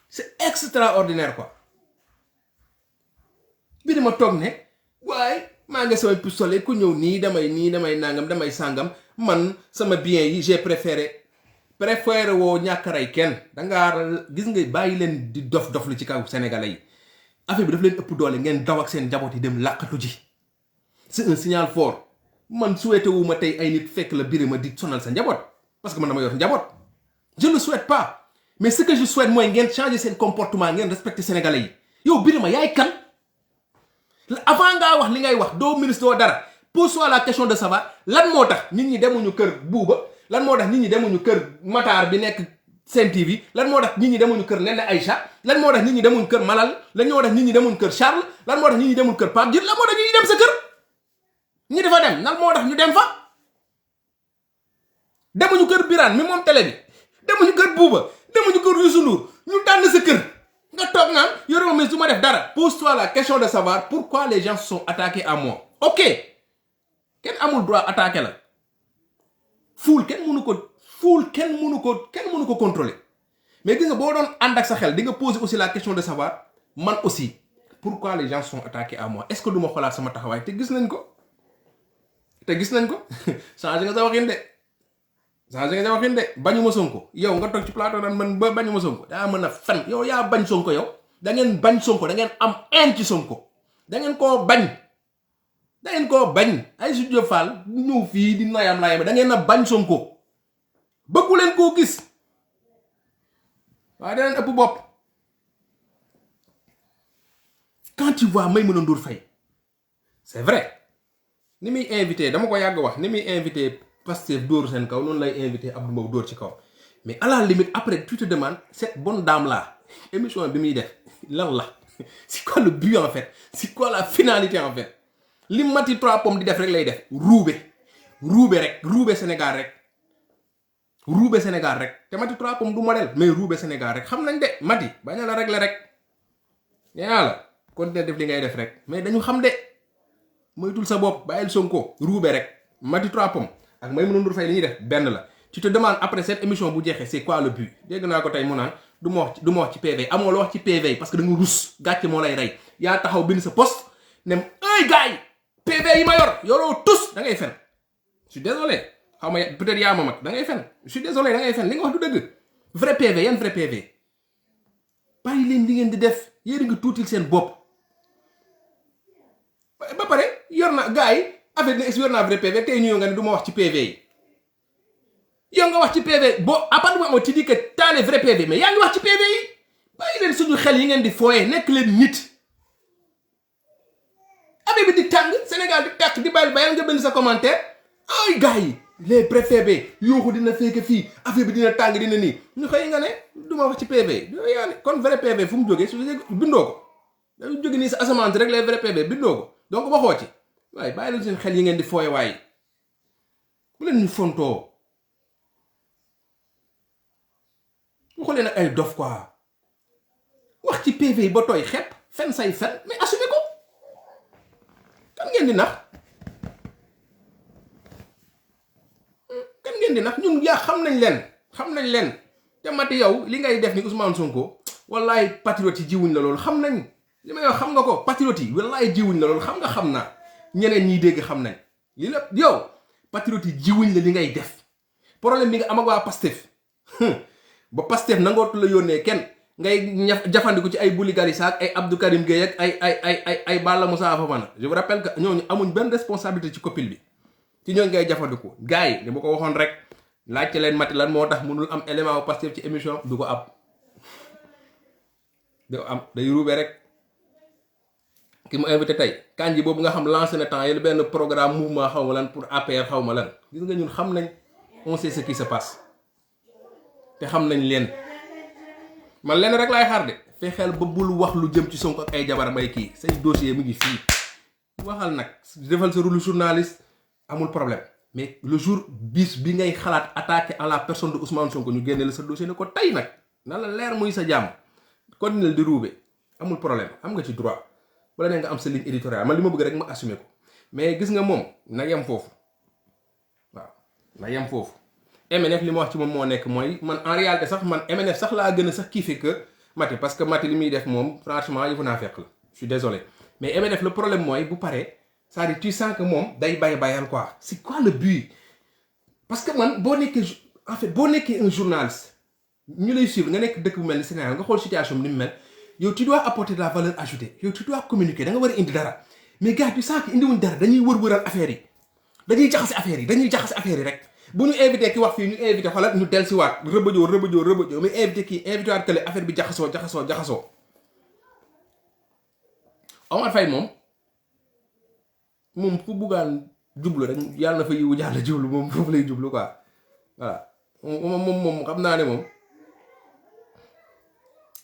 C'est extraordinaire quoi. bi dama toog ne waaye maa nga samay pistolet ku ñëw nii damay nangam damay sàngam man sama bien yi j'ai préféré woo ñàkk rey kenn dangaa gis nga bàyyi leen di dof lu ci kaw sénégalais yi affaire bi daf leen ëpp doole ngeen daw ak seen njaboot yi dem làqatu ji c'est un signal fort man souhaité wu ma tey ay nit fekk la Birima di sonal sa njaboot parce que man dama yor njaboot je ne le souhaite pas mais ce que je souhaite mooy ngeen changer seen comportement ngeen respecter sénégalais yi yow Birima yaay kan avant ngaa wax li ngay wax doo ministre doo dara pose-toi la question de savoir lan moo tax nit ñi demuñu kër Bouba lan moo tax nit ñi demuñu kër Matar bi nekk Sen TV lan moo tax nit ñi demuñu kër Nene Aïcha lan moo tax nit ñi demuñu kër Malal lan moo tax nit ñi demuñu kër Charles lan moo tax nit ñi demuñu kër Pape Diouf lan moo tax nit ñi dem sa kër ñi dafa dem lan moo tax ñu dem fa demuñu kër Birane mi moom télé bi demuñu kër Bouba demuñu kër Youssou Ndour ñu tànn sa kër nga toog naan yoroo mais su ma def dara pose-toi la question de savoir pourquoi les gens se sont attaqués à moi ok kenn amul droit attaquer la fuul kenn mënu ko contrôler mais gis nga boo doon ànd ak sa xel di nga poser aussi la question de savoir man aussi pourquoi les gens se sont attaqués à moi est-ce que du ma xoolaat sama taxawaay te gis nañ ko changé nga sa waxin de bañu ma Sonko yow nga toog ci plateau naan man ba bañu ma Sonko daa mën a fen yow yaa bañ Sonko yow da ngeen bañ Sonko da ngeen am haine ci Sonko da ngeen koo bañ ay su Diop Fall ñëw fii di nayam da ngeen a bañ Sonko bëggu leen koo gis waaye da leen ëpp bopp quand tu vois Maïmouna Ndour Faye c'est vrai ni muy invité dama ko yàgg wax ni muy invité Pastef dóor seen kaw noonu lay invité Abdou Mbow dóor ci kaw mais à la limite après tu te demandes cette bonne dame là émission bi muy def lan la c'est quoi le but en fait c'est quoi la finalité en fait li Mati 3 pommes di def rek lay def ruube Sénégal rek te Mati 3 pommes du modèle mais ruube Sénégal rek xam nañ de Mati bañ a la régler rek nee naa la continuer def li ngay def rek mais dañu xam de moytul sa bopp bàyyil Sonko ruube rek Mati 3 pommes ak Maïmouna Ndour Faye li ñuy def benn la tu te demandes après cette émission bu jeexee c'est quoi le but dégg naa ko tey mu naan du ma wax ci PV amoo la wax ci PV parce que da nga rus gàcce moo lay rey yaa taxaw bind sa poste ne ay gars yi PV yi ma yoroo tous da ngay fen je suis désolé xaw ma peut-être yaa ma mag da ngay fen je suis désolé da ngay fen li nga wax du dëgg vrai PV yan vrai PV bàyyi leen li ngeen di def yéen nga tuutil seen bopp ba pare yor na gars yi affaire ne yor naa vrai PV tey ñëw nga ne du ma wax ci PV yi yow nga wax ci PV boo à partir du moment tu dis que t'as les vrais PV mais yaa ngi wax ci PV yi bàyyi leen suñu xel yi ngeen di fooyee nekk leen nit affaire bi di tàng Sénégal di tàkk di bàyyi nga bind sa commentaire ay gars yi les vrais PV yooxu dina fekk fii affaire bi dina tàng dina nii ñu xëy nga ne du ma wax ci PV yi yaa ne kon vrai PV fu mu jógee su bindoo ko dañu jóge nii sa asamaan rek les vrais PV bindoo ko donc waxoo ci waaye bàyyi leen seen xel yi ngeen di fooye waaye bu leen ñu fontoo waxulee nag ay dof quoi wax ci PV yi ba tooy xepp fen say fen mais assumé ko kan ngeen di nax ñun yaa xam nañ leen te Mati yow li ngay def ni Ousmane Sonko wallaay patriote yi jiwuñ la loolu xam nañ li may wax xam nga ko patriote yi wallaay jiwuñ la loolu xam naa ñeneen ñiy dégg xam nañ li la yow patriote yi jiwuñ la li ngay def problème bi nga am ak waa Pastef ba Pastef nangootu la yónnee kenn ngay jafandiku ci ay Bouli Saak ay Abdou Karim Gueye ak ay Balla Moussa Fofana je vous rappelle que ñooñu amuñ benn responsabilité ci copil bi ci ñooñu ngay jafandiku gars yi li ma ko waxoon rek laajte leen Mati lan moo tax mënul am élément bu Pastef ci émission du ko am day ruube rek ki mu invité tey kanji boobu nga xam lancé na temps yële benn programme mouvement xaw ma lan pour APR xaw ma lan gis nga ñun xam nañ on sait ce qui se passe te xam nañ leen. man leen rek laay xaar de fexeel ba bul wax lu jëm ci Sonko ak ay jabaram ay kii say dossier mu ngi fii waxal nag defal sa rôle journaliste amul problème mais le jour bis bi ngay xalaat attaquer à la personne de Ousmane Sonko ñu génne la sa dossier ne ko tey nag na la leer muy sa jàmm continuer di ruube amul problème am nga ci droit bala ne nga am sa ligne éditoriale man li ma bëgg rek ma assumer ko mais gis nga moom na yem foofu waaw na yem foofu. MNF li ma wax ci moom moo nekk mooy man en réalité sax man MNF sax laa gën a sax kiffé que Maty parce que Maty li muy def moom franchement yëfu naa fekk la je suis désolé mais MNF le problème mooy bu paree c'est-à-dire tu sens que moom day bayal quoi c'est quoi le but parce que man boo nekkee en fait boo nekkee un journaliste ñu lay suivre nga nekk dëkk bu mel ni Sénégal nga xool situation bi ni mu mel yow tu dois apporter de la valeur ajoutée yow tu dois communiquer da nga war a indi dara mais gars tu sens que indiwuñ dara dañuy wër-wëral affaire yi dañuy jaxase affaire yi rek bu ñu invité ki wax fii ñu invité xoolal ñu del si waat rëbëjoo mais invité kii invité waat kële affaire bi jaxasoo Omar Faye moom fu buggaan jublu rek yàlla na fa yiwu jàll jublu moom foofu lay jublu quoi voilà moom xam naa ne moom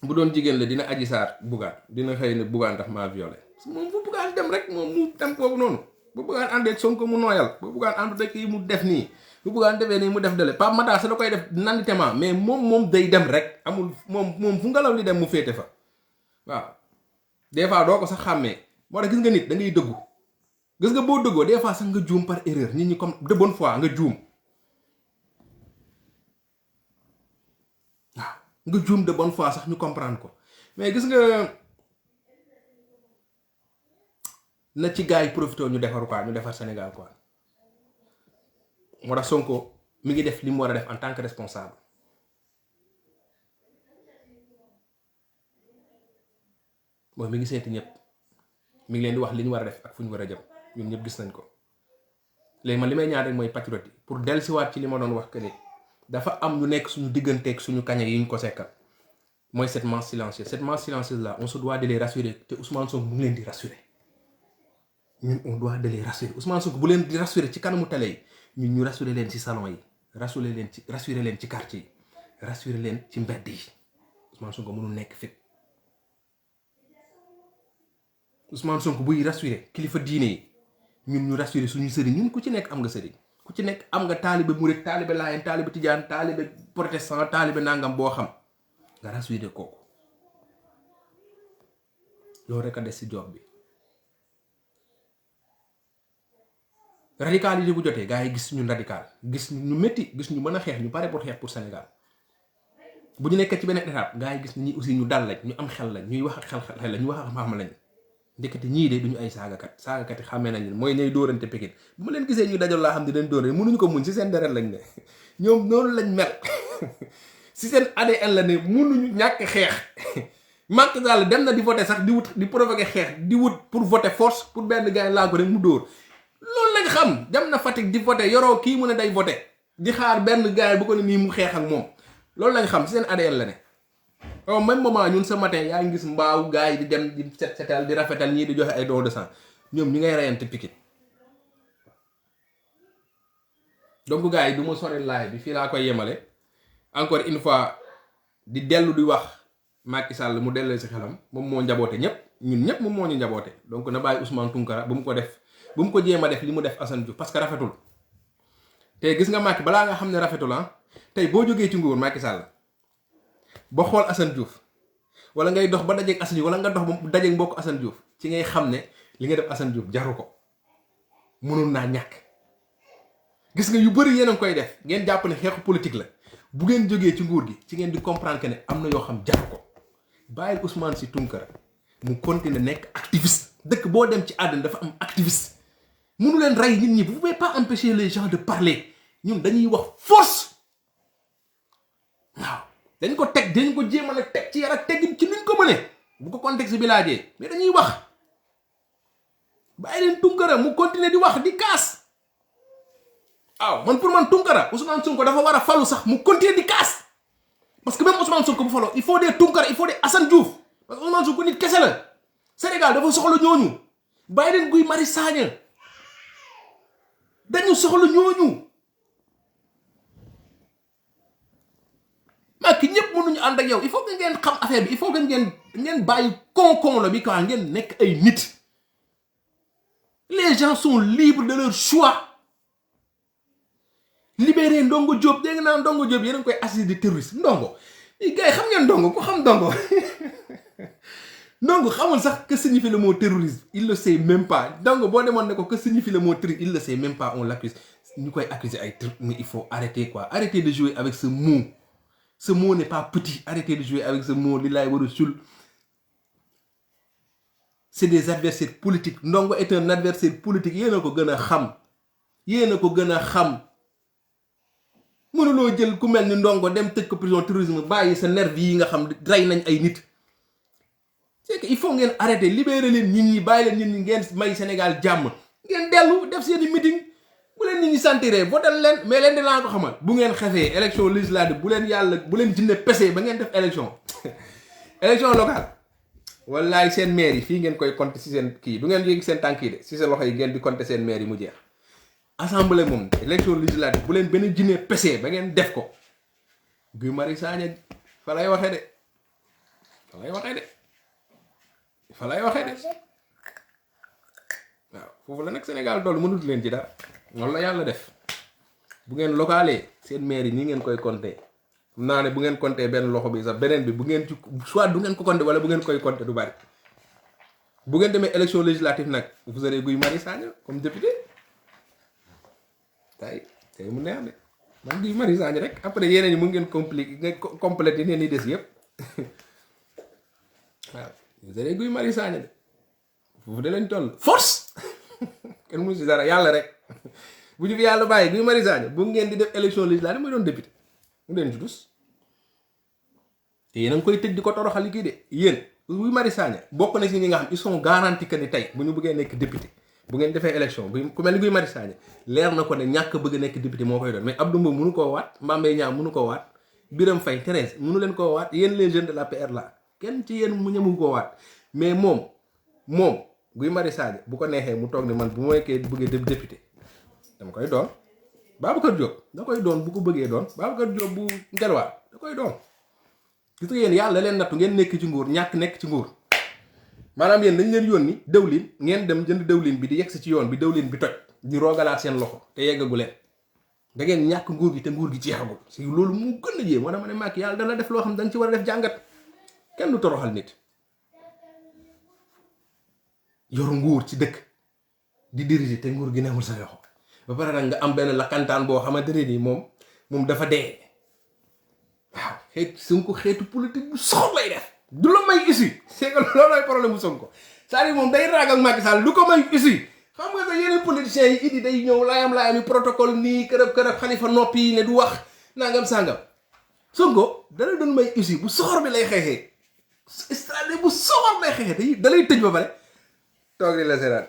bu doon jigéen la dina aji saar buggaan dina xëy ne buggaan daf maa violé moom fu buggaan dem rek moom mu dem foofu noonu bu buggaan àndee ak Sonko mu nooyal bu buggaan ànd ak yi mu def nii bu buggaan defee nii mu def dale Pape Matar sa da koy def nanditema mais moom day dem rek amul moom fu ngelaw li dem mu féete fa waaw des fois doo ko sax xàmmee moo tax gis nga nit da ngay dëggu gis nga boo dëggoo des fois sax nga juum par erreur nit ñi comme de bonne foi nga juum waaw nga juum de bonne foi sax ñu comprendre ko mais gis nga na ci gars yi profité ñu defar quoi ñu defar Sénégal quoi moo tax Sonko mi ngi def li mu war a def en tant que responsable mooy mi ngi seeti ñëpp mi ngi leen di wax li ñu war a def ak fu ñu war a jëm ñun ñëpp gis nañ ko léegi man li may ñaan rek mooy patriote yi pour dellusiwaat ci li ma doon wax que ni dafa am ñu nekk suñu digganteeg suñu kaña yi ñu ko sekkal mooy cette masse silencieuse là on se doit de les rassurer te Ousmane Sonko mu ngi leen di rassurer ñun on doit de les rassurer Ousmane Sonko bu leen di rassurer ci kanamu télé yi ñun ñu rassurer leen ci salon yi rassurer leen ci quartier yi rassurer leen ci mbedd yi Ousmane Sonko mënul nekk fépp Ousmane Sonko buy rassurer kilifa diine yi ñun ñu rassurer suñu sëriñ ñun ku ci nekk am nga sëriñ ku ci nekk am nga taalibe murit taalibe laayeen taalibe tijaan taalibe protestant taalibe nangam boo xam nga rassurer kooku loolu rek a des ci job bi. radicalité bu jotee gars yi gis ñu radical gis ñu métti gis ñu mën a xeex ñu pare pour xeex pour Sénégal bu ñu nekkee ci beneen étape gars yi gis ñi aussi ñu dal lañ ñu am xel lañ ñuy wax ak xel la ñu wax ak xam lañ ndekete ñii de duñu ay saagakat yi xàmmee nañ leen mooy ñay dóorante Pikine bu ma leen gisee ñu dajal laa xam ne dañ dóorante mënuñu ko muñ si seen deret lañ ne ñoom noonu lañ mel si seen ADN la ne mënuñu ñàkk xeex Macky Sall dem na di voter sax di provoquer xeex di wut pour voter force pour benn gars yi laa ko rek mu dóor loolu lañ xam dem na Fatick di voter yoroo kii mu ne day voter di xaar benn gars bu ko ne nii mu xeex ak moom loolu lañ xam si seen ADN la ne au même moment ñun ce matin yaa ngi gis mbaaw gars yi di dem di setal di rafetal ñii di joxe ay don de sang ñoom ñi ngay reyante Pikine donc gars yi du ma sori live bi fii laa koy yemale encore une fois di dellu di wax Macky Sall mu dellee si xelam moom moo njaboote ñëpp ñun ñëpp moom moo ñu njaboote donc na bàyyi Ousmane Tounkara bu mu ko jéem a def li mu def Assane Diouf parce que rafetul te gis nga Macky balaa nga xam ne rafetul tey boo jógee ci nguur Macky Sall ba xool Assane Diouf wala ngay dox ba dajeeg Assane Diouf wala nga dox ba dajeeg mbokk Assane Diouf ci ngay xam ne li nga def Assane Diouf jaru ko mënoon naa ñàkk gis nga yu bëri yéen a ngi koy def ngeen jàpp ne xeexu politique la bu ngeen jógee ci nguur gi ci ngeen di comprendre que ne am na yoo xam jaru ko bàyyil Ousmane Sy Tounkara mu continuer nekk activiste dëkk boo dem ci àddina dafa am activiste mënu leen rey nit ñi vous pouvez pas empêcher les gens de parler ñun dañuy wax force waaw dañ ko teg dañ ko jéem a teg ci yar ak teggin ci nuñ ko mënee bu ko contexte bi laajee mais dañuy wax bàyyi leen Tounkara mu continuer di wax di kaas waaw man pour man Tounkara Ousmane Sonko dafa war a falu sax mu continuer di kaas parce que même Ousmane Sonko bu faloo il faut des Tounkara il faut des Assane Diouf parce que Ousmane Sonko nit kese la Sénégal dafa soxla ñooñu bàyyi leen Guy Marius Sagna dañu soxla ñooñu Macky ñëpp mënuñu ànd ak yow il faut que ngeen xam affaire bi il faut que ngeen bàyyi con la bi quoi ngeen nekk ay nit. Les gens sont libres de leur choix. Libérer Ndongo Diop dégg naa Ndongo Diop yéen a ngi koy accusé de terroriste Ndongo gars yi xam ngeen Ndongo ku xam Ndongo Ndongo xamul sax que signifie le mot terrorisme il le sait même pas Ndongo boo demoon ne ko que signifie le mot terrorisme il le sait même pas on l'accuse ñu koy accuser ay trucs mais il faut arrêter quoi arrêter de jouer avec ce mot. Ce mot n'est pas petit. Arrêtez de jouer avec ce mot. C'est des adversaires politiques. Ndongo est un adversaire politique. Yéen a ko gën a xam. Yéen a ko gën a xam. Mënuloo jël ku mel ni Ndongo dem tëj ko prison terrorisme bàyyi sa nervi yi nga xam rey nañ ay nit. C'est que il faut ngeen arrêter libérer leen nit ñi bàyyi leen nit ñi ngeen may Sénégal jàmm. Ngeen dellu def seeni meeting. bu leen nit ñi sentiree votel leen mais leen dinaa ko xamal bu ngeen xefee élection législative bu leen jinne pese ba ngeen def élection élection locale wallaay seen maire yi fii ngeen koy compter si seen kii du ngeen yéegi seen tànk yi de si seen loxo yi ngeen di compter seen maire yi mu jeex assemblée moom élection législative bu leen benn jinne pese ba ngeen def ko Guy Marius Sagna fa lay waxee de waaw foofu la nag Sénégal doolu mënut leen ci dara loolu la yàlla def bu ngeen localee seen maire yi nii ngeen koy compter xam naa ne bu ngeen compter benn loxo bi sax beneen bi bu ngeen ci soit du ngeen ko compter wala bu ngeen koy compter du bari bu ngeen demee élection législative nag vous aurez Guy Marius Sagna comme député tey mu neex de man Guy Marius Sagna rek après yeneen yi mu ngeen compléter yeneen yi des yëpp waaw vous aurez Guy Marius Sagna de foofu da leen toll force kenn mënu si dara yàlla rek bu ñu fi yàlla bàyyi Guy Marius Sagna bu ngeen di def élection législative mooy doon député mu leen ci dus te yéen a ngi koy tëj di ko toroxal kii de yéen Guy Marius Sagna bokk na si ñi nga xam ils sont garantis que ni tey bu ñu bëggee nekk député bu ngeen defee élection bu ku mel ni Guy Marius Sagna leer na ko ne ñàkk bëgg nekk député moo koy doon mais Abdou Mbow mënu koo waat Mame Mbaye Niang mënu koo waat Birame Faye Thérèse mënu leen koo waat yéen les jeunes de l'APR là kenn ci yéen mu ñëmu koo waat mais moom Guy Marius Sagna bu ko neexee mu toog ne man bu ma nekkee bëggee def député dama koy doon Babacar Diop da koy doon bu ko bëggee doon Babacar Diop bu Ngelwaar da koy doon gis nga yéen yàlla leen nattu ngeen nekk ci nguur ñàkk nekk ci nguur maanaam yéen dañ leen yónni dëwlin ngeen dem jënd dëwlin bi di yegsi ci yoon bi dëwlin bi toj di roogalaat seen loxo te yeggagu leen da ngeen ñàkk nguur gi te nguur gi jeexagul si loolu mu gën a jéem moo dama ne Macky yàlla dana def loo xam da nga ci war a def jàngat kenn du toroxal nit yor nguur ci dëkk di diriger te nguur gi newul sa loxo ba pare nag nga am benn lakkantaan boo xamante ne nii moom dafa dee waaw Sonko xeetu politique bu soxor lay def du la may issue c'est que loolooy problème bu Sonko c'est-à-dire moom day raag ak Macky Sall du ko may issue xam nga sax yeneen politiciens yi idi day ñëw laayam yi protocole nii kërëb Khalifa noppi ne du wax nangam sangam Sonko dala doon may issue bu soxor bi lay xeexee c'est-à-dire bu soxor lay xeexee te da lay tëj ba pare toog di la seetaan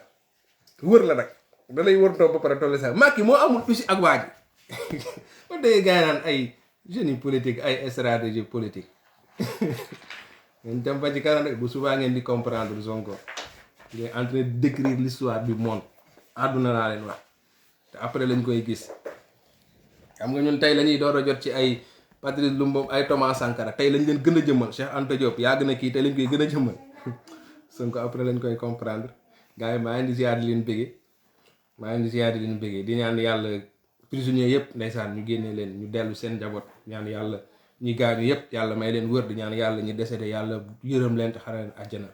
wër la nag da lay wër toog ba pare toog la seetaan Macky moo amul issue ak waa ji ba dee gars yi naan ay génie politique ay stratégie politique ngeen dem ba ci kanam rek bu subaa ngeen di comprendre Sonko il est en train de décrire l'histoire du monde àdduna laa leen wax te après lañ koy gis xam nga ñun tey la ñuy door a jot ci ay Patrice Lumumba ay Thomas Sankara tey lañ leen gën a jëmmal Cheikh Anta Diop yaa gën a kii tey lañ koy gën a jëmmal Sonko après lañ koy comprendre gars yi maa ngi di ziar di leen bëggee di ñaan yàlla prisonniers yëpp ndeysaan ñu génnee leen ñu dellu seen njaboot ñaan yàlla ñi gaañu yëpp yàlla may leen wër di ñaan yàlla ñi décédé yàlla yërëm leen te xare leen àjjana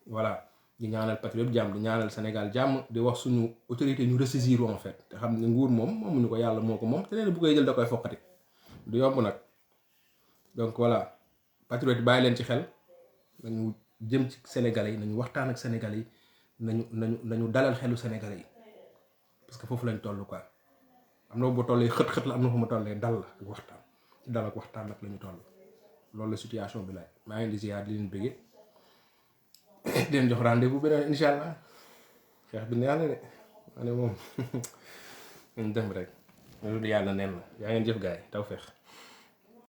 voilà di ñaanal patriote jàmm di ñaanal Sénégal jàmm di wax suñu autorité ñu ressaisir en fait te xam ne nguur moom moomuñu ko yàlla moo ko moom te leen bu koy jël da koy foqati du yomb nag donc voilà patriote bàyyi leen ci xel nañu jëm ci Sénégalais yi nañu waxtaan ak Sénégalais yi nañu dalal xelu Sénégalais yi parce que foofu lañ toll quoi am na bu tollee xët-xët la am na fu mu tollee dal la ak waxtaan ci dal ak waxtaan nag la ñu toll loolu la situation bi laaj maa ngi di ziar di leen bëggee di leen jox rendez-vous beneen incha allah xeex bi neex na de ma ne moom ñu dem rek loolu yàlla neen la yaa ngeen jëf gaay taw feex